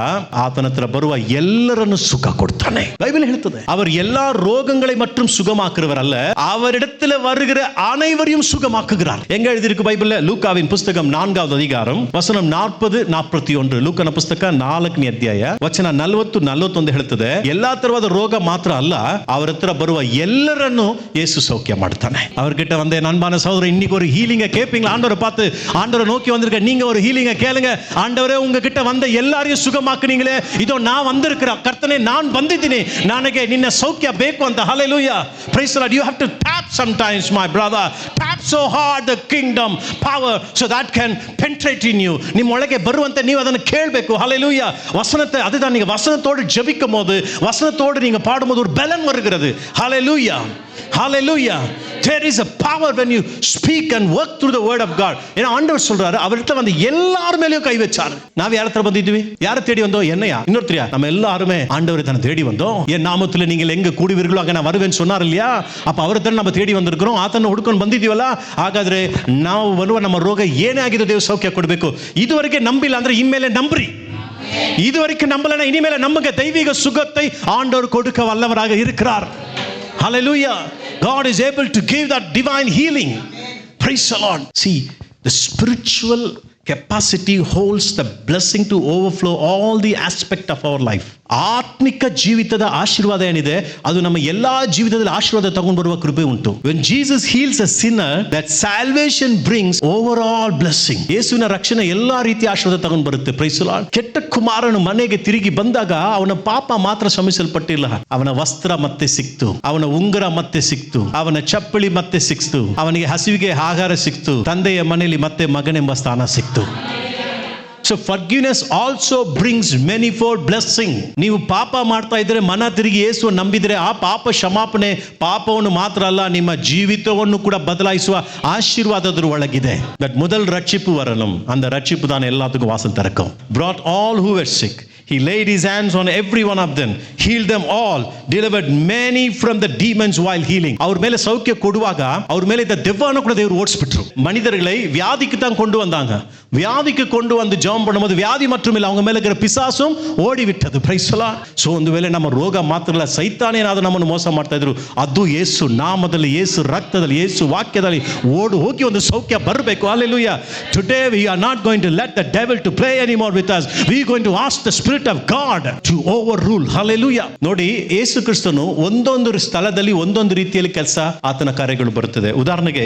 ಆತನ ಹತ್ರ ಬರುವ ಎಲ್ಲರನ್ನು ಸುಖ ಕೊಡ್ತಾನೆ. ಬೈಬಲ್ ಹೇಳ್ತದೆ, அவர் எல்லா ரோகங்களை மட்டும் சுகமாக்குறவர் அல்ல, அவரிடத்தில் வருகிற அனைவரையும் சுகமாக்குகிறார். எங்க எழுதியிருக்கு பைபிள்ல? லூக்காவின் புஸ்தகம் 4வது அதிகாரம் வசனம் 40-41. ಲೂಕನ ಪುಸ್ತಕ 4ನೇ ಅಧ್ಯಾಯ ವಚನ 40-41 ಹೇಳ್ತದೆ, ಎಲ್ಲಾ ತರವಾದ ರೋಗ ಮಾತ್ರ ಅಲ್ಲ, ಅವರ ಹತ್ರ ಬರುವ ಎಲ್ಲರನ್ನು ಯೇಸು ಸೌಖ್ಯ ಮಾಡ್ತಾನೆ. அவர்கிட்ட வந்த அன்பான சகோதரர், இன்னைக்கு ஒரு ஹீலிங்க கேட்பீங்களா? ஆண்டவரை பார்த்து, ஆண்டவரை நோக்கி வந்திருக்க நீங்க ஒரு ஹீலிங்க கேளுங்க. ஆண்டவரே, உங்ககிட்ட வந்த எல்லாரையும் ಸುಗಮಾಕುನೀங்களே, இதோ நான் வந்திருக்கிற கர்த்தனே, நான் ಬಂದಿದ್ದೀನಿ, ನನಗೆ ನಿನ್ನ ಸೌಖ್ಯ ಬೇಕು ಅಂತ. Hallelujah. Praise the Lord. You have to tap sometimes, my brother. Tap so hard the kingdom power so that can penetrate in you. ನಿಮ್ಮ ಒಳಗೆ ಬರುವಂತೆ ನೀವು ಅದನ್ನು ಕೇಳಬೇಕು. ஹல்லேலூயா. வசனத்தை அதுதான் நீங்க வசனத்தோடு ஜெபிக்கும் போது, வசனத்தோடு நீங்க பாடும்போது ஒரு பலன் வருகிறது. ஹல்லேலூயா. Hallelujah. There is a power when you speak and work through the word of God. ஏன்னா ஆண்டவர் சொல்றாரு, அவர்கிட்ட வந்து எல்லார் மேலயும் கை வச்சாரு. நாம யார தர ಬಂದಿದ್ವಿ? யார தேடி வந்தோம்? என்னையா? இன்னொருத்தரையா? நம்ம எல்லாருமே ஆண்டவரை தான தேடி வந்தோம். என் நாமத்துல நீங்கள் எங்க ಕೂಡುವಿர்களோ அங்க நான் வருவேன் சொன்னார் இல்லையா? அப்ப ಅವರ ತಾನ நம்ம தேடி வந்திருக்கிறோம். ಆತನ ಹುಡುಕೊಂಡು ಬಂದಿದ್ದೀವಲ್ಲ? ಹಾಗಾದ್ರೆ ನಾವು ಬರುವ ನಮ್ಮ ರೋಗ ಏನೇ ಆಗಿದೆ ದೇವರು ಸೌಖ್ಯ ಕೊಡಬೇಕು. ಇದುವರೆಗೆ ನಂಬಿಲ್ಲ ಅಂದ್ರೆ ಇನ್ಮೇಲೆ ನಂಬ್ರಿ. இதுவரைக்கும் நம்பலனா இனிமேல நம்புங்க. தெய்வீக சுகத்தை ஆண்டவர் கொடுக்க வல்லவராக இருக்கிறார். Hallelujah. God is able to give that divine healing. Praise the Lord. See, the spiritual capacity holds the blessing to overflow all the aspect of our life. ಆತ್ಮಿಕ ಜೀವಿತದ ಆಶೀರ್ವಾದ ಏನಿದೆ ಅದು ನಮ್ಮ ಎಲ್ಲಾ ಜೀವಿತದಲ್ಲಿ ಆಶೀರ್ವಾದ ತಗೊಂಡು ಬರುವ ಕೃಪೆ ಉಂಟು. When Jesus heals a sinner, that salvation brings overall blessing. ಯೇಸುವಿನ ರಕ್ಷಣೆ ಎಲ್ಲಾ ರೀತಿಯ ಆಶೀರ್ವಾದ ತಗೊಂಡು ಬರುತ್ತೆ. Praise the Lord. ಕೆಟ್ಟ ಕುಮಾರನು ಮನೆಗೆ ತಿರುಗಿ ಬಂದಾಗ ಅವನ ಪಾಪ ಮಾತ್ರ ಕ್ಷಮಿಸಲ್ಪಟ್ಟಿಲ್ಲ. ಅವನ ವಸ್ತ್ರ ಮತ್ತೆ ಸಿಕ್ತು, ಅವನ ಉಂಗುರ ಮತ್ತೆ ಸಿಕ್ತು, ಅವನ ಚಪ್ಪಲಿ ಮತ್ತೆ ಸಿಕ್ತು, ಅವನಿಗೆ ಹಸಿವಿಗೆ ಆಹಾರ ಸಿಕ್ತು, ತಂದೆಯ ಮನೆಯಲ್ಲಿ ಮತ್ತೆ ಮಗನೆಂಬ ಸ್ಥಾನ ಸಿಕ್ತು. So forgiveness also brings manifold blessing. ನೀವು ಪಾಪ ಮಾಡ್ತಾ ಇದ್ರೆ ಮನ ತಿರುಗಿ ಯೇಸು ನಂಬಿದ್ರೆ ಆ ಪಾಪ ಕ್ಷಮಾಪಣೆ ಪಾಪವನ್ನು ಮಾತ್ರ ಅಲ್ಲ, ನಿಮ್ಮ ಜೀವಿತವನ್ನು ಕೂಡ ಬದಲಾಯಿಸುವ ಆಶೀರ್ವಾದದ ಒಳಗಿದೆ. That முதல் ரட்சிப்பு வரணும். அந்த ரட்சிப்பு தான் எல்லாத்துக்கும் வாசல் திறக்கும். Brought all who were sick. He laid his hands on every one of them, healed them all, delivered many from the demons while healing. ಅವ್ರ ಮೇಲೆ ಸೌಖ್ಯ ಕೊಡುವಾಗ ಅವ್ರ ಮೇಲೆ ಇದ್ದ ದೆವ್ವವನ್ನು ಕೂಡ ದೇವರು ಓಡಿಸ್ಬಿಟ್ರು. மனிதர்களை வியாதிக்கு தான் கொண்டு வந்தாங்க. வியாதிக்கு கொண்டு வந்து ஜெபம் பண்ணும்போது வியாதி மட்டும் இல்லை, அவங்க மேல இருக்கிற பிசாசும் ஓடி விட்டது. Praise the லார்ಡ್. ಸೋ ಒಂದು ವೇಳೆ ನಮ್ಮ ರೋಗ ಮಾತ್ರ ಇಲ್ಲ, ಸೈತಾನೇನಾದರೂ ನಮ್ಮನ್ನು ಮೋಸ ಮಾಡ್ತಾ ಇದ್ರು, ಅದು ಯೇಸು ನಾಮದಲ್ಲಿ, ಯೇಸು ರಕ್ತದಲ್ಲಿ, ಯೇಸು ವಾಕ್ಯದಲ್ಲಿ ಓಡಿ ಹೋಗಿ ಒಂದು ಸೌಖ್ಯ ಬರಬೇಕು. Hallelujah. Today we are not going to let the devil to play anymore with us. We are going to ask the Spirit of God to overrule. Hallelujah. ನೋಡಿ, ಯೇಸು ಕ್ರಿಸ್ತನು ಒಂದೊಂದು ಸ್ಥಳದಲ್ಲಿ ಒಂದೊಂದು ರೀತಿಯಲ್ಲಿ ಕೆಲಸ ಆತನ ಕಾರ್ಯಗಳು ಬರುತ್ತದೆ. ಉದಾಹರಣೆಗೆ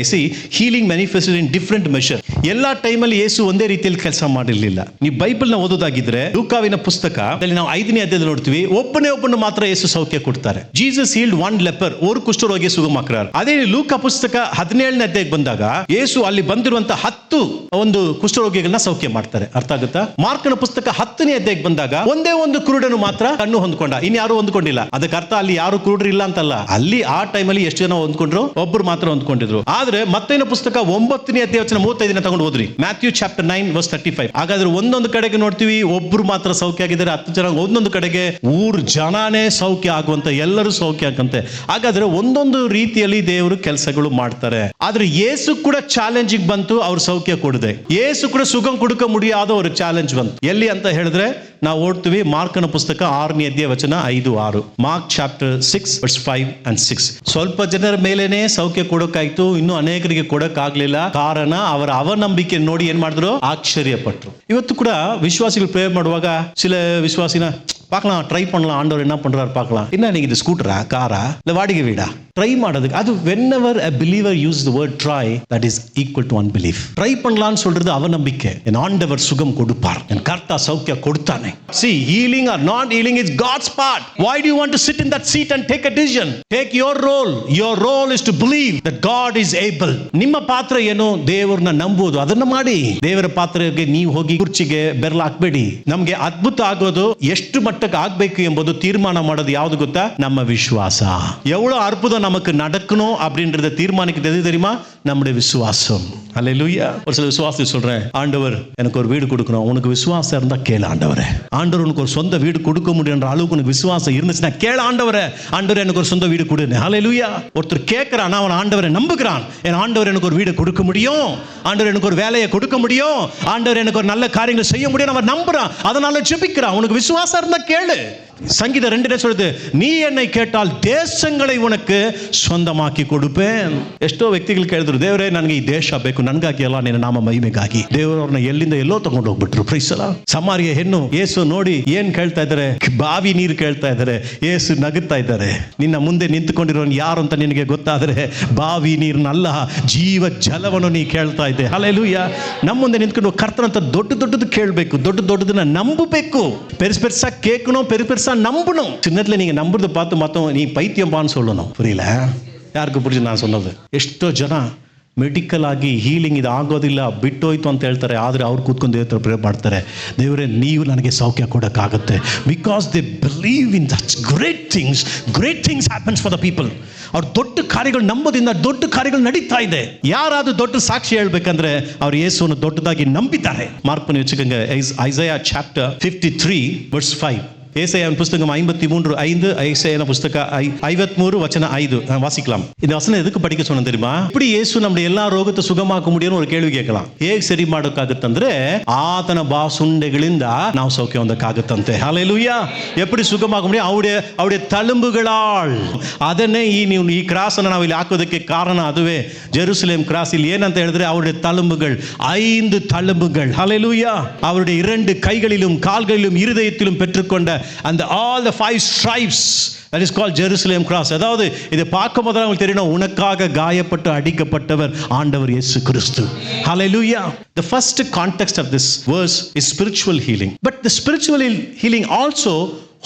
healing manifested in different measure. ಎಲ್ಲಾ ಟೈಮಲ್ಲಿ ಯೇಸು ಒಂದೇ ರೀತಿಯಲ್ಲಿ ಕೆಲಸ ಮಾಡಿರಲಿಲ್ಲ. ನೀವು ಬೈಬಲ್ ನ ಓದೋದಾಗಿದ್ರೆ ಲೂಕಾವಿನ ಪುಸ್ತಕದಲ್ಲಿ ನಾವು 5ನೇ ಅಧ್ಯಾಯದಲ್ಲಿ ನೋಡ್ತೀವಿ, ಒಬ್ಬನು ಮಾತ್ರ ಯೇಸು ಸೌಖ್ಯ ಕೊಡ್ತಾರೆ. ಜೀಸಸ್ ಹೀಲ್ಡ್ ಒನ್ ಲೆಪರ್, ஒரு ಕುಷ್ಠರೋಗಿಯ ಸುಗಮಾಕ್ರಾರ್. ಅದೇ ಲೂಕಾ ಪುಸ್ತಕ 17ನೇ ಅಧ್ಯಾಯಕ್ಕೆ ಬಂದಾಗ ಯೇಸು ಅಲ್ಲಿ ಬಂದಿರುವಂತ 10 ಒಂದು ಕುಷ್ಠರೋಗಿಗಳನ್ನ ಸೌಖ್ಯ ಮಾಡ್ತಾರೆ. ಅರ್ಥ ಆಗುತ್ತಾ? ಮಾರ್ಕನ ಪುಸ್ತಕ 10ನೇ ಅಧ್ಯಾಯಕ್ಕೆ ಬಂದಾಗ ಒಂದೇ ಒಂದು ಕುರುಡನು ಮಾತ್ರ ಕಣ್ಣು ಹೊಂದ್ಕೊಂಡ, ಇನ್ಯಾರು ಹೊಂದ್ಕೊಂಡಿಲ್ಲ. ಅದಕ್ಕೆ ಅರ್ಥ ಅಲ್ಲಿ ಯಾರು ಕುರುಡರು ಇಲ್ಲ ಅಂತಲ್ಲ, ಅಲ್ಲಿ ಆ ಟೈಮಲ್ಲಿ ಎಷ್ಟು ಜನ ಹೊಂದ್ಕೊಂಡ್ರು? ಒಬ್ಬರು ಮಾತ್ರ ಹೊಂದ್ಕೊಂಡಿದ್ರು. ಆದ್ರೆ ಮತ್ತೇನ ಪುಸ್ತಕ 9ನೇ ಅಧ್ಯಾಯ 35 ತಗೊಂಡು ಹೋದ್ರಿ, ಮ್ಯಾಥ್ಯೂ ಚಾಪ್ಟರ್ 9 verse 35. ಹಾಗಾದ್ರೆ ಒಂದೊಂದು ಕಡೆಗೆ ನೋಡ್ತೀವಿ ಒಬ್ರು ಮಾತ್ರ ಸೌಖ್ಯ ಆಗಿದ್ದಾರೆ, 10 ಜನ. ಒಂದೊಂದು ಕಡೆಗೆ ಊರ್ ಜನಾನೇ ಸೌಖ್ಯ ಆಗುವಂತ, ಎಲ್ಲರೂ ಸೌಖ್ಯ ಆಗಂತೆ. ಹಾಗಾದ್ರೆ ಒಂದೊಂದು ರೀತಿಯಲ್ಲಿ ದೇವರು ಕೆಲಸಗಳು ಮಾಡ್ತಾರೆ. ಆದ್ರೆ ಯೇಸು ಕೂಡ ಚಾಲೆಂಜಿಂಗ್ ಬಂತು, ಅವ್ರು ಸೌಖ್ಯ ಕೊಡದೆ. ಯೇಸು ಕೂಡ ಸುಗಂ ಕೊಡುಕ ಮುಡಿಯಾದ ஒரு ಚಾಲೆಂಜ್ ಬಂತು. ಎಲ್ಲಿ ಅಂತ ಹೇಳಿದ್ರೆ ನಾವು ಓಡ್ತೀವಿ ಮಾರ್ಕನ ಪುಸ್ತಕ 6ನೇ ಅಧ್ಯಾಯ ವಚನ 5-6. Mark chapter 6 verse 5 and 6. ಸ್ವಲ್ಪ ಜನರ ಮೇಲೇನೆ ಸೌಖ್ಯ ಕೊಡೋಕಾಯ್ತು, ಇನ್ನು ಅನೇಕರಿಗೆ ಕೊಡಕ್ಕಾಗ್ಲಿಲ್ಲ. ಕಾರಣ ಅವರ ಅವನಂಬಿಕೆ ನೋಡಿ ಏನ್ ಮಾಡಿದ್ರು? ಆಶ್ಚರ್ಯಪಟ್ರು. ಇವತ್ತು ಕೂಡ ವಿಶ್ವಾಸಿಗಳು ಪ್ರೇಯರ್ ಮಾಡುವಾಗ சில விசுவாசினா பார்க்கலாம், ட்ரை பண்ணலாம், ஆண்டவர் என்ன பண்றாரு பார்க்கலாம். என்ன நீங்க இது ஸ்கூட்டரா, காரா, இல்ல வாடகை வீடா? ட்ரை ಮಾಡೋದಕ್ಕೆ அது whenever a believer uses the word try, that is equal to unbelief. Try பண்ணலாம்னு சொல்றது அவநம்பிக்கை. என் ஆண்டவர் சுகம் கொடுப்பார், என் கர்த்தா சௌக்கிய கொடுத்தானே. See, healing or not healing is God's part. Why do you want to sit in that seat and take a decision? Take your role. Your role is to believe that God is able. ನಿಮ್ಮ ಪಾತ್ರ ಏನು? ದೇವರನ್ನ ನಂಬುವುದು. ಅದನ್ನ ಮಾಡಿ. ದೇವರ ಪಾತ್ರಕ್ಕೆ ನೀವು ಹೋಗಿ ಕುರ್ಚಿಗೆ ಬೆರಳು ಹಾಕಬೇಡಿ. ನಮಗೆ ಅದ್ಭುತ ಆಗೋದು ಎಷ್ಟು ಮಟ್ಟಕ್ಕೆ ಆಗ್ಬೇಕು ಎಂಬುದು ತೀರ್ಮಾನ ಮಾಡೋದು ಯಾವುದು ಗೊತ್ತಾ? நம்ம விசுவாசம். எவ்வளவு அற்புதம் நமக்கு நடக்கணும் அப்படின்றத தீர்மானிக்கிறது எது தெரியுமா? நம்முடைய விசுவாசம். அல்லேலூயா. ஒரு சில விசுவாசி சொல்றேன், ஆண்டவர் எனக்கு ஒரு வீடு கொடுக்கணும். உனக்கு விசுவாசம் இருந்தா கேளு ஆண்டவரே. ஆண்டவர் உனக்கு ஒரு சொந்த வீடு கொடுக்க முடியுன்ற அளவுக்கு உனக்கு விசுவாசம் இருந்துச்சுன்னா கேளு ஆண்டவரே. ஆண்டவரே எனக்கு ஒரு சொந்த வீடு கொடு. அல்லேலூயா. ஒருத்தர் கேட்கிறான், அவன் ஆண்டவரை நம்புகிறான். என் ஆண்டவர் எனக்கு ஒரு வீடு கொடுக்க முடியும், ஆண்டவர் எனக்கு ஒரு வேலையை கொடுக்க முடியும், ஆண்டவர் எனக்கு ஒரு நல்ல காரியங்களை செய்ய முடியும், அவன் நம்புறான். அதனால ஜெபிக்கிறான். உனக்கு விசுவாசம் இருந்தா கேளு. ಸಂಗೀತ 2 சொல்லுது, ನೀ என்னை ಕೇಟಾಲ್ ದೇಶங்களை ಉನಕ್ಕೆ ಸ್ವಂತಮಾಕಿ ಕೊಡುಪೇನ್. ಎಷ್ಟೋ ವ್ಯಕ್ತಿಗಳು ಕೇಳಿದ್ರು, ದೇವರೇ ನನಗೆ ಈ ದೇಶ ಬೇಕು, ನನಗಾಗಿ ಅಲ್ಲ, ನಿನ್ನ ನಾಮ ಮಹಿಮೆಗಾಗಿ. ದೇವರವ್ರನ್ನ ಎಲ್ಲಿಂದ ಎಲ್ಲೋ ತಗೊಂಡು ಹೋಗ್ಬಿಟ್ರು. Price the lord. ಸಮಾರಿಯ ಹೆಣ್ಣು ಯೇಸು ನೋಡಿ ಏನ್ ಕೇಳ್ತಾ ಇದ್ದಾರೆ? ಬಾವಿ ನೀರು ಕೇಳ್ತಾ ಇದ್ದಾರೆ. ಯೇಸು ನಗುತ್ತಾ ಇದ್ದಾರೆ. ನಿನ್ನ ಮುಂದೆ ನಿಂತುಕೊಂಡಿರೋನು ಯಾರು ಅಂತ ನಿನಗೆ ಗೊತ್ತಾದ್ರೆ ಬಾವಿ ನೀರನ್ನಲ್ಲ, ಜೀವ ಜಲವನ್ನು ನೀ ಕೇಳ್ತಾ ಇದ್ದೆ. ಹಲ್ಲೆಲೂಯಾ. ನಮ್ಮ ಮುಂದೆ ನಿಂತ್ಕೊಂಡು ಕರ್ತನಂತ ದೊಡ್ಡದು ಕೇಳಬೇಕು, ದೊಡ್ಡದನ್ನ ನಂಬಬೇಕು. பெருசா கேட்கணும், பெருசா நம்பணும். சின்னத்துல நீங்க நம்புறத பார்த்து மத்தவங்க நீ பைத்தியம்பான்னு சொல்லணும். புரியல? யாருக்கு புரிஞ்சு நான் சொன்னது? எಷ್ಟೋ ಜನ ಮೆಡಿಕಲ್ ಆಗಿ ಹೀಲಿಂಗ್ ಇದು ಆಗೋದಿಲ್ಲ, ಬಿಟ್ಟೋಯ್ತು ಅಂತ ಹೇಳ್ತಾರೆ. ಆದರೆ ಅವ್ರು ಕೂತ್ಕೊಂಡು ದೇವ್ರ ಪ್ರೇರ್ ಮಾಡ್ತಾರೆ, ದೇವರೇ ನೀವು ನನಗೆ ಸೌಖ್ಯ ಕೊಡೋಕ್ಕಾಗುತ್ತೆ. Because they believe in that great things happens for the people. ಅವ್ರು ದೊಡ್ಡ ಕಾರ್ಯಗಳು ನಂಬೋದಿಂದ ದೊಡ್ಡ ಕಾರ್ಯಗಳು ನಡೀತಾ ಇದೆ. ಯಾರಾದ್ರೂ ದೊಡ್ಡ ಸಾಕ್ಷಿ ಹೇಳ್ಬೇಕಂದ್ರೆ ಅವ್ರು ಯೇಸುವನ್ನು ದೊಡ್ಡದಾಗಿ ನಂಬಿದ್ದಾರೆ. ಮಾರ್ಕನ ವಿಚಕಂಗ ಐಸಯಾ ಚಾಪ್ಟರ್ 53 verse 5. ஏசாயாவின் புஸ்தகம் 53:5, ஏசாயா புஸ்தக 53 வசனம் 5 வாசிக்கலாம். இந்த வசனம் எதுக்கு படிக்க சொன்னேன் தெரியுமா? இப்படி இயேசு நம்முடைய எல்லா ರೋಗத்தை ಸುಗಮಾಕ முடியும்னு ஒரு ಕೇಳ್ವಿ ಕೇಳலாம். ಹೇಗೆ ಸರಿ ಮಾಡೋಕ್ಕಾಗುತ್ತಂದ್ರೆ ಆತನ ಬಾಸುಂಡೆಗಳಿಂದ ನಾವು ಸೌಖ್ಯ ಹೊಂದಕ್ಕಾಗುತ್ತಂತೆ. ಹಲ್ಲೆಲೂಯಾ. எப்படி ಸುಗಮಾಕ முடியும்? ಅವருடைய ತಳುಂಬುಗಳಾಲ್. ಅದನ್ನೇ ಈ ಕ್ರಾಸ್ ಅನ್ನು ನಾವು ಇಲ್ಲಿ ಹಾಕೋದಕ್ಕೆ ಕಾರಣ ಅದುವೇ. ಜೆರುಸಲೇಮ್ ಕ್ರಾಸ್ ಇಲ್ಲಿ ಏನಂತ ಹೇಳಿದ್ರೆ ಅವருடைய ತಳುಂಬುಗಳು 5 ತಳುಂಬುಗಳು. ಹಲ್ಲೆಲೂಯಾ. அவருடைய 2 கைகளிலும் கால்களிலும் இருதயத்திலும் பெற்றுக்கொண்ட and all the 5 stripes, that is called Jerusalem cross. அதாவது இதை பார்க்கும் போது உங்களுக்கு தெரியணும், உனக்காக காயப்பட்டு அடிக்கப்பட்டவர் ஆண்டவர் இயேசு கிறிஸ்து. Hallelujah. The first context of this verse is spiritual healing, but the spiritual healing also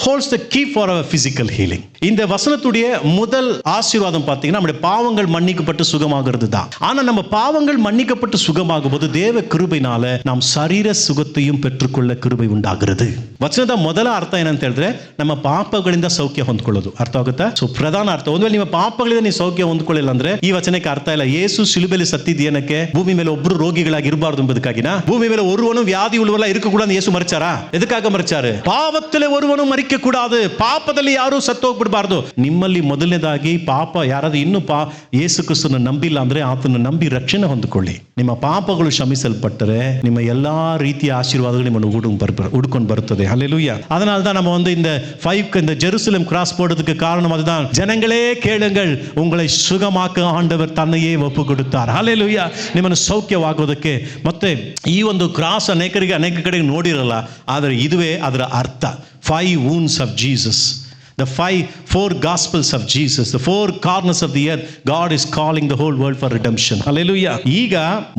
holds the key for our physical healing. இந்த வசனத்துடைய முதல் ஆசீர்வாதம் பார்த்தீங்கன்னா நம்முடைய பாவங்கள் மன்னிக்கப்பட்டு சுகமாகிறது தான். ஆனா நம்ம பாவங்கள் மன்னிக்கப்பட்டு சுகமாகும் போது தேவ கிருபையினால நாம் சரீர சுகத்தையும் பெற்றுக்கொள்ள கிருபை ಉಂಟಾகிறது. ವಚನದ ಮೊದಲ ಅರ್ಥ ಏನಂತ ಹೇಳಿದ್ರೆ ನಮ್ಮ ಪಾಪಗಳಿಂದ ಸೌಖ್ಯ ಹೊಂದ್ಕೊಳ್ಳೋದು. ಅರ್ಥ ಆಗುತ್ತಾ? ಸೊ ಪ್ರಧಾನ ಅರ್ಥ, ಒಂದು ವೇಳೆ ನಿಮ್ಮ ಪಾಪಗಳಿಂದ ನೀವು ಸೌಖ್ಯ ಹೊಂದ್ಕೊಳ್ಳಿಲ್ಲ ಅಂದ್ರೆ ಈ ವಚನಕ್ಕೆ ಅರ್ಥ ಇಲ್ಲ. ಯೇಸು ಶಿಲುಬೆಯಲ್ಲಿ ಸತ್ತಿದ್ದು ಏನಕ್ಕೆ? ಭೂಮಿ ಮೇಲೆ ಒಬ್ರು ರೋಗಿಗಳಾಗಿ ಇರಬಾರ್ದು ಎಂಬುದಕ್ಕಾಗಿನ. ಭೂಮಿ ಮೇಲೆ ஒருவனும் வியாதி உள்ளவர்களா இருக்க கூடாது ಯೇಸು ಮರಿಚಾರಾ? ಎದಕ್ಕಾಗ ಮರಿಚಾರು? ಪಾಪದಲ್ಲಿ ಒರುವನು ಮರಿಕೆ ಕೂಡಾದು, ಪಾಪದಲ್ಲಿ ಯಾರು ಸತ್ತು ಹೋಗ್ಬಿಡಬಾರ್ದು. ನಿಮ್ಮಲ್ಲಿ ಮೊದಲನೇದಾಗಿ ಪಾಪ ಯಾರಾದ್ರೂ ಇನ್ನೂ ಯೇಸು ಕ್ರಿಸ್ತನ ನಂಬಿಲ್ಲ ಅಂದ್ರೆ ಆತನ ನಂಬಿ ರಕ್ಷಣೆ ಹೊಂದಿಕೊಳ್ಳಿ. ನಿಮ್ಮ ಪಾಪಗಳು ಕ್ಷಮಿಸಲ್ಪಟ್ಟರೆ ನಿಮ್ಮ ಎಲ್ಲಾ ರೀತಿಯ ಆಶೀರ್ವಾದಗಳು ನಿಮ್ಮನ್ನು ಹುಡುಕೊಂಡು ಬರುತ್ತದೆ. ஹல்லேலூயா. அதனால தான் நம்ம இந்த 5 இந்த ஜெருசலேம் கிராஸ் போடுறதுக்கு காரணம் அதுதான். ஜனங்களே கேளுங்கள், உங்களை சுகமாக்க ஆண்டவர் தன்னையே ಒಪ್ಪು ಕೊಡುತ್ತಾರೆ. ஹல்லேலூயா. ನಿಮ್ಮನ್ನು ಸೌಖ್ಯವಾಗೋದಕ್ಕೆ. ಮತ್ತೆ ಈ ಒಂದು ಕ್ರಾಸ್ ಅನೇಕ ಕಡೆ ನೋಡಿರಲ್ಲ, ಆದರೆ ಇದುವೇ ಅದರ ಅರ್ಥ. 5 wounds of Jesus. The 4 gospels of Jesus, the 4 corners of the earth, God is calling the whole world for redemption. Hallelujah. ಈಗ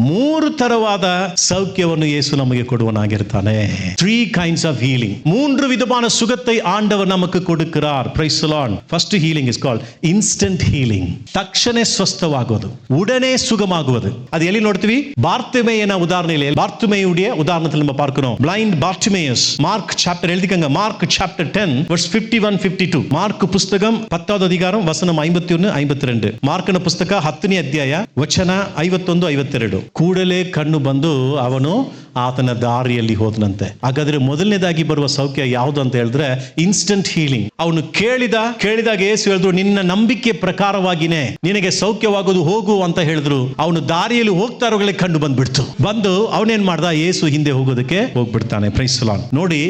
3 ತರವಾದ ಸೌಖ್ಯವನ್ನು ಯೇಸು ನಮಗೆ ಕೊಡುವನಾಗಿರ್ತಾನೆ. 3 kinds of healing. 3 ವಿಧமான ಸುಗத்தை ஆண்டவர் நமக்கு கொடுக்கிறார். Praise the Lord. First healing is called instant healing. ತಕ್ಷಣ ಸ್ವಸ್ಥವಾಗುವುದು, ಉಡನೆ ಸುಗಮಾಗುವುದು. ಅದು ಎಲ್ಲಿ ನೋಡ್ತೀವಿ? ಬಾರ್ತಿಮೇಯನ ಉದಾಹರಣೆಯಲ್ಲಿ, ಬಾರ್ತಿಮೇಯುடைய ಉದಾಹರಣೆಯಲ್ಲಿ நம்ம பார்க்கிறோம். Blind Bartimaeus. Mark chapter எழுதிக்கங்க. Mark chapter 10 verse 51-52. ಮಾರ್ಕ್ ಪುಸ್ತಕಂ 10வது அதிகாரம் ವಚನ 51-52. ಮಾರ್ಕನ ಪುಸ್ತಕ 10ನೇ ಅಧ್ಯಾಯ ವಚನ 51-52. ಕೂಡಲೇ ಕಣ್ಣು ಬಂದು ಅವನು ಆತನ ದಾರಿಯಲ್ಲಿ ಹೋದನಂತೆ. ಹಾಗಾದ್ರೆ ಮೊದಲನೇದಾಗಿ ಬರುವ ಸೌಖ್ಯ ಯಾವುದು ಅಂತ ಹೇಳಿದ್ರೆ ಇನ್ಸ್ಟಂಟ್ ಹೀಲಿಂಗ್. ಅವನು ಕೇಳಿದಾಗ ಯೇಸು ಹೇಳಿದ್ರು, ನಿನ್ನ ನಂಬಿಕೆ ಪ್ರಕಾರವಾಗಿನೇ ನಿನಗೆ ಸೌಖ್ಯವಾಗೋದು, ಹೋಗು ಅಂತ ಹೇಳಿದ್ರು. ಅವನು ದಾರಿಯಲ್ಲಿ ಹೋಗ್ತಾ ಇರೋಗಳೇ ಕಂಡು ಬಂದು ಅವನೇನ್ ಮಾಡ್ದ? ಯೇಸು ಹಿಂದೆ ಹೋಗೋದಕ್ಕೆ ಹೋಗ್ಬಿಡ್ತಾನೆ. Praise the lord. ನೋಡಿ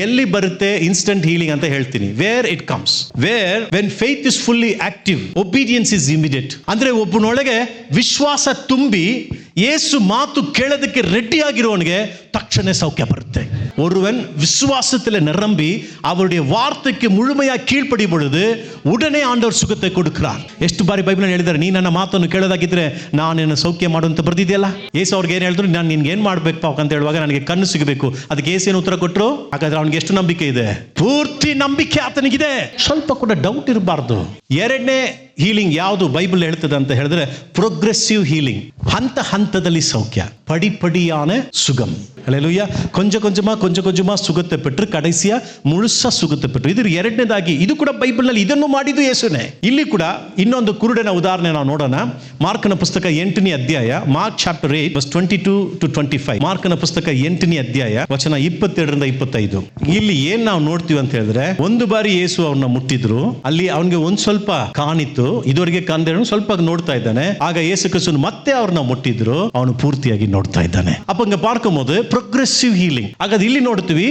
ಎಲ್ಲಿ ಬರುತ್ತೆ ಇನ್ಸ್ಟಂಟ್ ಹೀಲಿಂಗ್ ಅಂತ ಹೇಳ್ತೀನಿ. Where it comes, where when faith is fully active, obedience is immediate. ಅಂದ್ರೆ ಒಬ್ಬನೊಳಗೆ ವಿಶ್ವಾಸ ತುಂಬಿ ಯೇಸು ಮಾತು ಕೇಳೋದಕ್ಕೆ ರೆಡಿ ಆಗಿರುವವನಿಗೆ ತಕ್ಷಣ ಸೌಖ್ಯ ಬರುತ್ತೆ. ஒருவன் விசுவாசத்தில் நிரம்பி அவருடைய வார்த்தைக்கு முழுமையாக கீழ்ப்படியும் பொழுது உடனே ஆண்டவர் சுகத்தை கொடுக்கிறார். ಎಷ್ಟು ಬಾರಿ ಬೈಬಲ್ ಹೇಳಿದ್ದಾರೆ, ನೀ ನನ್ನ ಮಾತನ್ನು ಕೇಳೋದಾಗಿದ್ರೆ ನಾನು ನಿನ್ನ ಸೌಖ್ಯ ಮಾಡುವಂತ ಬರ್ದಿದೆಯಲ್ಲ. ಯೇಸು ಅವ್ರಿಗೆ ಏನು ಹೇಳಿದ್ರು? ನಾನು ನಿನ್ಗೆ ಏನ್ ಮಾಡ್ಬೇಕು ಅಂತ ಹೇಳುವಾಗ ನನಗೆ ಕಣ್ಣು ಸಿಗಬೇಕು. ಅದಕ್ಕೆ ಯೇಸು ಏನು ಉತ್ತರ ಕೊಟ್ಟರು? ಹಾಗಾದ್ರೆ ಅವನಿಗೆ ಎಷ್ಟು ನಂಬಿಕೆ ಇದೆ? ಪೂರ್ತಿ ನಂಬಿಕೆ ಆತನಿಗಿದೆ. ಸ್ವಲ್ಪ ಕೂಡ ಡೌಟ್ ಇರಬಾರ್ದು. ಎರಡನೇ ಹೀಲಿಂಗ್ ಯಾವುದು ಬೈಬಲ್ ಹೇಳ್ತದೆ ಅಂತ ಹೇಳಿದ್ರೆ ಪ್ರೋಗ್ರೆಸಿವ್ ಹೀಲಿಂಗ್. ಹಂತದಲ್ಲಿ ಸೌಖ್ಯ, ಪಡಿಪಡಿயான சுகம். ஹல்லேலூயா. கொஞ்சமா சுகத்தை பெற்று கடைசியா முழுசா சுகத்தை பெற்று. ಇದು ಎರಡನೇದಾಗಿ. ಇದು ಕೂಡ ಬೈಬಲ್ ನಲ್ಲಿ ಇದನ್ನು ಮಾಡಿದ್ದು ಯೇಸುನೇ. ಇಲ್ಲಿ ಕೂಡ ಇನ್ನೊಂದು ಕುರುಡನ ಉದಾಹರಣೆ ನಾವು ನೋಡೋಣ. ಮಾರ್ಕನ ಪುಸ್ತಕ 8ನೇ ಅಧ್ಯಾಯ, ಮಾರ್ಕ್ ಚಾಪ್ಟರ್ 8 verse 22-25. ಮಾರ್ಕನ ಪುಸ್ತಕ 8ನೇ ಅಧ್ಯಾಯ ವಚನ 22-25. ಇಲ್ಲಿ ಏನ್ ನಾವು ನೋಡ್ತೀವಿ ಅಂತ ಹೇಳಿದ್ರೆ, ಒಂದು ಬಾರಿ ಯೇಸು ಅವನ್ನ ಮುಟ್ಟಿದ್ರು. ಅಲ್ಲಿ ಅವನಿಗೆ ಒಂದ್ ಸ್ವಲ್ಪ ಕಾಣಿತ್ತು, ಇದುವರೆಗೆ ಕಾಣದೆ ಸ್ವಲ್ಪ ನೋಡ್ತಾ ಇದ್ದಾನೆ. ಆಗ ಯೇಸು ಕ್ರಿಸ್ತನು ಮತ್ತೆ ಅವ್ರನ್ನ ಮುಟ್ಟಿದ್ರು, ಅವನು ಪೂರ್ತಿಯಾಗಿ ನೋಡ್ತಾ ಇದ್ದಾನೆ. ಅಪ್ಪ ಇಂಗ ಪಾರ್ಕೊಂಬೋದು ಪ್ರೋಗ್ರೆಸಿವ್ ಹೀಲಿಂಗ್. ಹಾಗಾದ್ರೆ ಇಲ್ಲಿ ನೋಡ್ತೀವಿ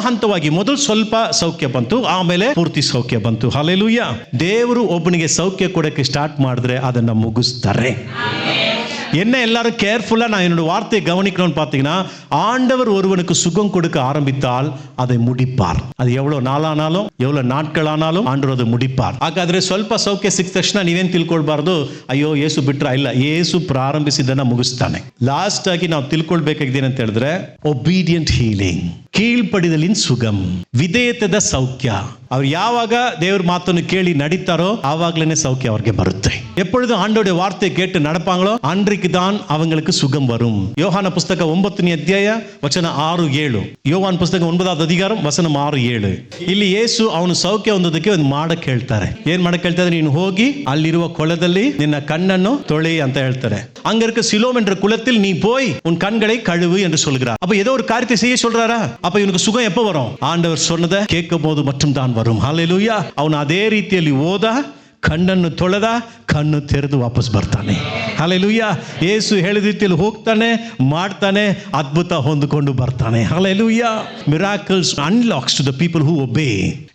ಹಂತವಾಗಿ ಮೊದಲು ಸ್ವಲ್ಪ ಸೌಖ್ಯ ಬಂತು, ಆಮೇಲೆ ಪೂರ್ತಿ ಸೌಖ್ಯ ಬಂತು. ಹಲ್ಲೇಲೂಯಾ. ದೇವರು ಒಬ್ಬನಿಗೆ ಸೌಖ್ಯ ಕೊಡಕ್ಕೆ ಸ್ಟಾರ್ಟ್ ಮಾಡಿದ್ರೆ ಅದನ್ನ ಮುಗಿಸ್ತಾರೆ. என்ன எல்லாரும் கேர்ஃபுல்லா நான் என்னோட வார்த்தையை கவனிக்கணும்னு பார்த்தீங்கன்னா, ஆண்டவர் ஒருவனுக்கு சுகம் கொடுக்க ஆரம்பித்தால் அதை முடிப்பார். அது எவ்வளவு நாளானாலும் எவ்வளவு ನಾಟ್ಗಳಾನಾலும் ಆಂಡವರು ಅದು ಮುಡಿಪಾರ್. ಹಾಗಾದ್ರೆ ಸ್ವಲ್ಪ ಸೌಖ್ಯ ಸಿಕ್ಕ ತಕ್ಷಣ ನೀವೇನು ತಿಳ್ಕೊಳ್ಬಾರ್ದು, ಅಯ್ಯೋ ಯೇಸು ಬಿಟ್ರ. ಇಲ್ಲ, ಯೇಸು ಪ್ರಾರಂಭಿಸಿದ್ದನ್ನ ಮುಗಿಸ್ತಾನೆ. ಲಾಸ್ಟ್ ಆಗಿ ನಾವು ತಿಳ್ಕೊಳ್ಬೇಕಾಗಿದೆ ಅಂತ ಹೇಳಿದ್ರೆ ಒಬಿಡಿಯಂಟ್ ಹೀಲಿಂಗ್. ಕೀಳ್ಪಡಿದಲಿನ ಸುಗಮ್, ವಿಧೇಯತೆದ ಸೌಖ್ಯ. ಅವ್ರು ಯಾವಾಗ ದೇವ್ರ ಮಾತನ್ನು ಕೇಳಿ ನಡೀತಾರೋ ಆವಾಗ್ಲೇನೆ ಸೌಖ್ಯ ಅವ್ರಿಗೆ ಬರುತ್ತೆ. எப்பொழுது ஆண்டோடைய வார்த்தை கேட்டு நடப்பாங்களோ அன்றைக்கு தான் அவங்களுக்கு சுகம் வரும். யோவான புஸ்தகம் 9ನೇ ಅಧ್ಯಾಯ ವಚನ 6-7. ಯೋಹಾನ ಪುಸ್ತಕ 9ನೇ ಅಧಿಕಾರಂ ವಚನ 6-7. ಇಲ್ಲಿ ಯೇಸು ಅವನು ಸೌಖ್ಯ ಹೊಂದೋದಕ್ಕೆ ಒಂದು ಮಾಡಕ್ಕೆ ಹೇಳ್ತಾರೆ. ಏನ್ ಮಾಡಕ್ಕೆ ಹೇಳ್ತಾರೆ? ನೀನು ಹೋಗಿ ಅಲ್ಲಿರುವ ಕೊಳದಲ್ಲಿ ನಿನ್ನ ಕಣ್ಣನ್ನು ತೊಳಿ ಅಂತ ಹೇಳ್ತಾರೆ. அங்க இருக்க சிலோம் என்ற குளத்தில் நீ போய் உன் கண்களை கழுவு என்று சொல்கிறார். அப்ப ஏதோ ஒரு காரியத்தை செய்ய சொல்றாரா? அப்ப இவனுக்கு சுகம் எப்ப வரும்? ஆண்டவர் சொன்னதை கேட்கும் போது மட்டும் தான் வரும். ஹல்லேலூயா. ಅವನು ಅದೇ ರೀತಿಯಲ್ಲಿ ಓದ, ಕಣ್ಣನ್ನು ತೊಳೆದ, ಕಣ್ಣು ತೆರೆದು ವಾಪಸ್ ಬರ್ತಾನೆ. ಹಲ್ಲೇಲೂಯಾ. ಯೇಸು ಹೇಳಿದ ರೀತಿಯಲ್ಲಿ ಹೋಗ್ತಾನೆ, ಮಾಡ್ತಾನೆ, ಅದ್ಭುತ ಹೊಂದಿಕೊಂಡು ಬರ್ತಾನೆ. Hallelujah. Miracles unlocks to the people who obey.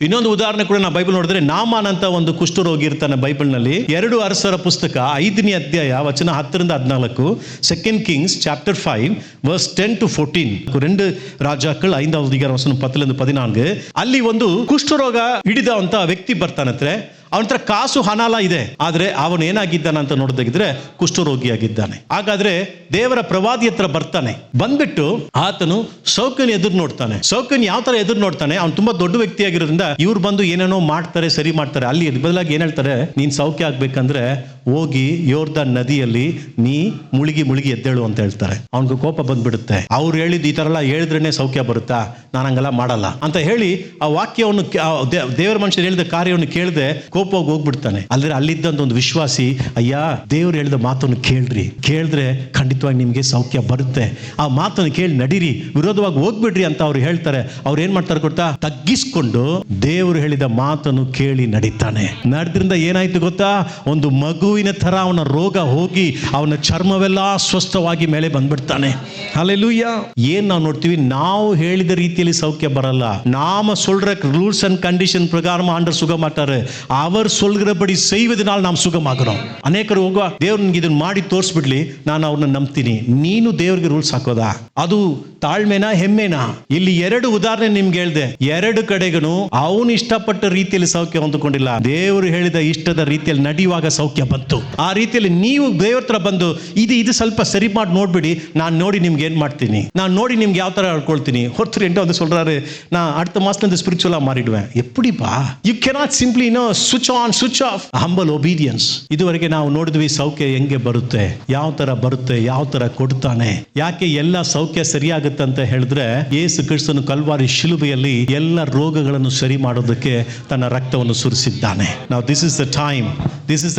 ಇನ್ನೊಂದು ಉದಾಹರಣೆ ಕೂಡ ನಾವು ಬೈಬಲ್ ನೋಡಿದ್ರೆ, ನಾಮಾನ್ ಅಂತ ಒಂದು ಕುಷ್ಠರೋಗಿ ಇರ್ತಾನೆ ಬೈಬಲ್ನಲ್ಲಿ. 2 ಅರಸರ ಪುಸ್ತಕ 5ನೇ ಅಧ್ಯಾಯ ವಚನ 10-14, 2 Kings chapter 5 verse 10-14. 2 ರಾಜಾக்கள் 5வது அதிகாரம் ವಚನ 10-14. ಅಲ್ಲಿ ಒಂದು ಕುಷ್ಠರೋಗ ಹಿಡಿದಂತ ವ್ಯಕ್ತಿ ಬರ್ತಾನಂತೆ. ಅವನ ಹತ್ರ ಕಾಸು ಹಣಾಲ ಇದೆ, ಆದ್ರೆ ಅವನು ಏನಾಗಿದ್ದಾನೆ ಅಂತ ನೋಡೋದಾಗಿದ್ರೆ ಕುಷ್ಠರೋಗಿಯಾಗಿದ್ದಾನೆ. ಹಾಗಾದ್ರೆ ದೇವರ ಪ್ರವಾದಿ ಹತ್ರ ಬರ್ತಾನೆ. ಬಂದ್ಬಿಟ್ಟು ಆತನು ಸೌಖ್ಯನ ಎದುರು ನೋಡ್ತಾನೆ. ಸೌಖ್ಯನ ಯಾವ ತರ ಎದುರು ನೋಡ್ತಾನೆ? ಅವ್ನು ತುಂಬಾ ದೊಡ್ಡ ವ್ಯಕ್ತಿ ಆಗಿರೋದ್ರಿಂದ ಇವ್ರು ಬಂದು ಏನೇನೋ ಮಾಡ್ತಾರೆ, ಸರಿ ಮಾಡ್ತಾರೆ. ಅಲ್ಲಿ ಬದಲಾಗಿ ಏನ್ ಹೇಳ್ತಾರೆ? ನೀನ್ ಸೌಖ್ಯ ಆಗ್ಬೇಕಂದ್ರೆ ಹೋಗಿ ಯೋರ್ದಾನ್ ನದಿಯಲ್ಲಿ ನೀ ಮುಳುಗಿ ಎದ್ದೇಳು ಅಂತ ಹೇಳ್ತಾರೆ. ಅವನಿಗೆ ಕೋಪ ಬಂದ್ಬಿಡುತ್ತೆ. ಅವ್ರು ಹೇಳಿದ್ ಈ ತರ ಎಲ್ಲ ಹೇಳಿದ್ರೇನೆ ಸೌಖ್ಯ ಬರುತ್ತಾ? ನಾನು ಹಂಗೆಲ್ಲ ಮಾಡಲ್ಲ ಅಂತ ಹೇಳಿ ಆ ವಾಕ್ಯವನ್ನು, ದೇವರ ಮನುಷ್ಯರು ಹೇಳಿದ ಕಾರ್ಯವನ್ನು ಕೇಳದೆ ಕೋಪವಾಗಿ ಹೋಗ್ಬಿಡ್ತಾನೆ. ಅಲ್ಲದ್ರೆ ಅಲ್ಲಿದ್ದಂತ ಒಂದು ವಿಶ್ವಾಸಿ, ಅಯ್ಯ ದೇವ್ರು ಹೇಳಿದ ಮಾತನ್ನು ಕೇಳಿದ್ರೆ ಖಂಡಿತವಾಗಿ ನಿಮ್ಗೆ ಸೌಖ್ಯ ಬರುತ್ತೆ, ಆ ಮಾತನ್ನು ಕೇಳಿ ನಡೀರಿ, ವಿರೋಧವಾಗಿ ಹೋಗ್ಬಿಡ್ರಿ ಅಂತ ಅವ್ರು ಹೇಳ್ತಾರೆ. ಅವ್ರು ಏನ್ ಮಾಡ್ತಾರೆ ಗೊತ್ತಾ? ತಗ್ಗಿಸ್ಕೊಂಡು ದೇವರು ಹೇಳಿದ ಮಾತನ್ನು ಕೇಳಿ ನಡೀತಾನೆ. ನಡೆದ್ರಿಂದ ಏನಾಯ್ತು ಗೊತ್ತಾ? ಒಂದು ಮಗುವಿನ ತರ ಅವನ ರೋಗ ಹೋಗಿ ಅವನ ಚರ್ಮವೆಲ್ಲ ಸ್ವಸ್ಥವಾಗಿ ಮೇಲೆ ಬಂದ್ಬಿಡ್ತಾನೆ. ಹಲ್ಲೇಲೂಯಾ. ಏನ್ ನಾವು ನೋಡ್ತೀವಿ? ನಾವು ಹೇಳಿದ ರೀತಿಯಲ್ಲಿ ಸೌಖ್ಯ ಬರಲ್ಲ. நாம சொல்ற ரூல்ஸ் அண்ட் கண்டிஷன் பிரகாரம் ஆண்டவர் சுகமாட்டாரு. அவர் சொல்கிறபடி செய்வதனால் நாம் சுகமாகிறோம். ಅನೇಕರು ಹೋಗುವ, ದೇವ್ರು ನಿನ್ಗೆ ಇದನ್ನ ಮಾಡಿ ತೋರಿಸ್ಬಿಡ್ಲಿ, ನಾನು ಅವ್ರನ್ನ ನಂಬ್ತೀನಿ. ನೀನು ದೇವ್ರಿಗೆ ರೂಲ್ಸ್ ಹಾಕೋದಾ? ಅದು ತಾಳ್ಮೆನಾ ಹೆಮ್ಮೆನಾ? ಇಲ್ಲಿ 2 ಉದಾಹರಣೆ ನಿಮ್ಗೆ ಹೇಳ್ದೆ. 2 ಕಡೆಗೂ ಅವನು ಇಷ್ಟಪಟ್ಟ ರೀತಿಯಲ್ಲಿ ಸೌಖ್ಯ ಹೊಂದಿಕೊಂಡಿಲ್ಲ. ದೇವರು ಹೇಳಿದ ಇಷ್ಟದ ರೀತಿಯಲ್ಲಿ ನಡೆಯುವಾಗ ಸೌಖ್ಯ ಬಂತು. ಆ ರೀತಿಯಲ್ಲಿ ನೀವು ದೇವ್ರ ಹತ್ರ ಬಂದು ಇದು ಸ್ವಲ್ಪ ಸರಿ ಮಾಡಿ ನೋಡ್ಬಿಡಿ, ನಾನು ನೋಡಿ ನಿಮ್ಗೆ ಏನ್ ಮಾಡ್ತೀನಿ, ನಾನು ನೋಡಿ ನಿಮ್ಗೆ ಯಾವ ತರ ಹೇಳ್ಕೊಳ್ತೀನಿ. ஒருத்தர் என்கிட்ட வந்து சொல்றாரு, நான் அடுத்த மாசத்துல இந்த ஸ்பிரிச்சுவலா மாறிடுவேன். எப்படிப்பா? You cannot simply switch on switch off. Humble obedience. ಇದುವರೆಗೆ ನಾವು ನೋಡಿದ್ವಿ ಸೌಖ್ಯ ಹೆಂಗೆ ಬರುತ್ತೆ, ಯಾವ ತರ ಬರುತ್ತೆ, ಯಾವ ತರ ಕೊಡ್ತಾನೆ. ಯಾಕೆ ಎಲ್ಲ ಸೌಖ್ಯ ಸರಿಯಾಗುತ್ತೆ ಅಂತ ಹೇಳಿದ್ರೆ, ಯೇಸು ಕ್ರಿಸ್ತನು ಕಲ್ವಾರಿ ಶಿಲುಬೆಯಲ್ಲಿ ಎಲ್ಲ ರೋಗಗಳನ್ನು ಸರಿ ಮಾಡೋದಕ್ಕೆ ತನ್ನ ರಕ್ತವನ್ನು ಸುರಿಸಿದ್ದಾನೆ. ನಾವು this is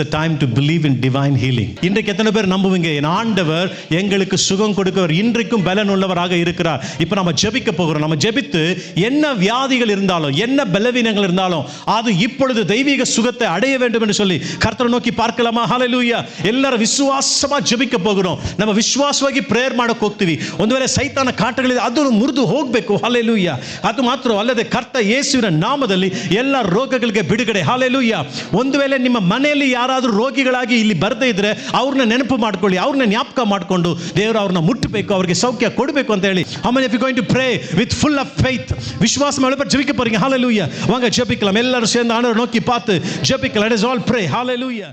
the time to believe in divine healing. இன்றைக்கு எத்தனை பேர் நம்புவீங்க? என் ஆண்டவர் எங்களுக்கு சுகம் கொடுக்கிறவர், இன்றைக்கும் பலன் உள்ளவராக இருக்கிறார். இப்போ நம்ம ஜெபிக்க போகிறோம். நம்ம ஜெபித்து என்ன வியாதிகள் இருந்தாலும், என்ன பலவீனங்கள் இருந்தாலும், அது இப்பொழுது தெய்வீக சுகத்தை அடைய வேண்டும் என்று சொல்லி கர்த்தரை நோக்கி பார்க்கலாமா? ஹல்லேலூயா. ಎಲ್ಲರೂ ವಿಶ್ವಾಸமா ಜಪಿக்க போகிறோம். நம்ம ವಿಶ್ವಾಸವಾಗಿ ಪ್ರೇಯರ್ ಮಾಡಕ್ಕೆ ಹೋಗ್ತೀವಿ. ಒಂದು ವೇಳೆ ಸೈತಾನ ಕಾಟಗಳಿದೆ, ಅದನ್ನು ಮುರಿದು ಹೋಗಬೇಕು. ಹಲ್ಲೇಲೂಯಾ. ಅದು ಮಾತ್ರ ಅಲ್ಲದೆ ಕರ್ತ ಯೇಸುವಿನ ನಾಮದಲ್ಲಿ ಎಲ್ಲ ರೋಗಗಳಿಗೆ ಬಿಡುಗಡೆ. ಹಲ್ಲೇಲೂಯಾ. ಒಂದು ವೇಳೆ ನಿಮ್ಮ ಮನೆಯಲ್ಲಿ ಯಾರಾದರೂ ರೋಗಿಗಳಾಗಿ ಇಲ್ಲಿ ಬರದೇ ಇದ್ರೆ ಅವ್ರನ್ನ ನೆನಪು ಮಾಡ್ಕೊಳ್ಳಿ, ಅವ್ರನ್ನ ಜ್ಞಾಪಕ ಮಾಡಿಕೊಂಡು ದೇವರು ಅವ್ರನ್ನ ಮುಟ್ಟಬೇಕು, ಅವ್ರಿಗೆ ಸೌಖ್ಯ ಕೊಡಬೇಕು ಅಂತ ಹೇಳಿ. How many of you going to pray with full of faith? விசுவாசம் உள்ள ஜெபிக்க போறீங்க. ஹல்லேலூயா. வாங்க ஜெபிக்கலாம். எல்லாரும் சேர்ந்து ஆண்டவரை நோக்கி பார்த்து ஜெபிக்கலாம். Let us all pray. Hallelujah.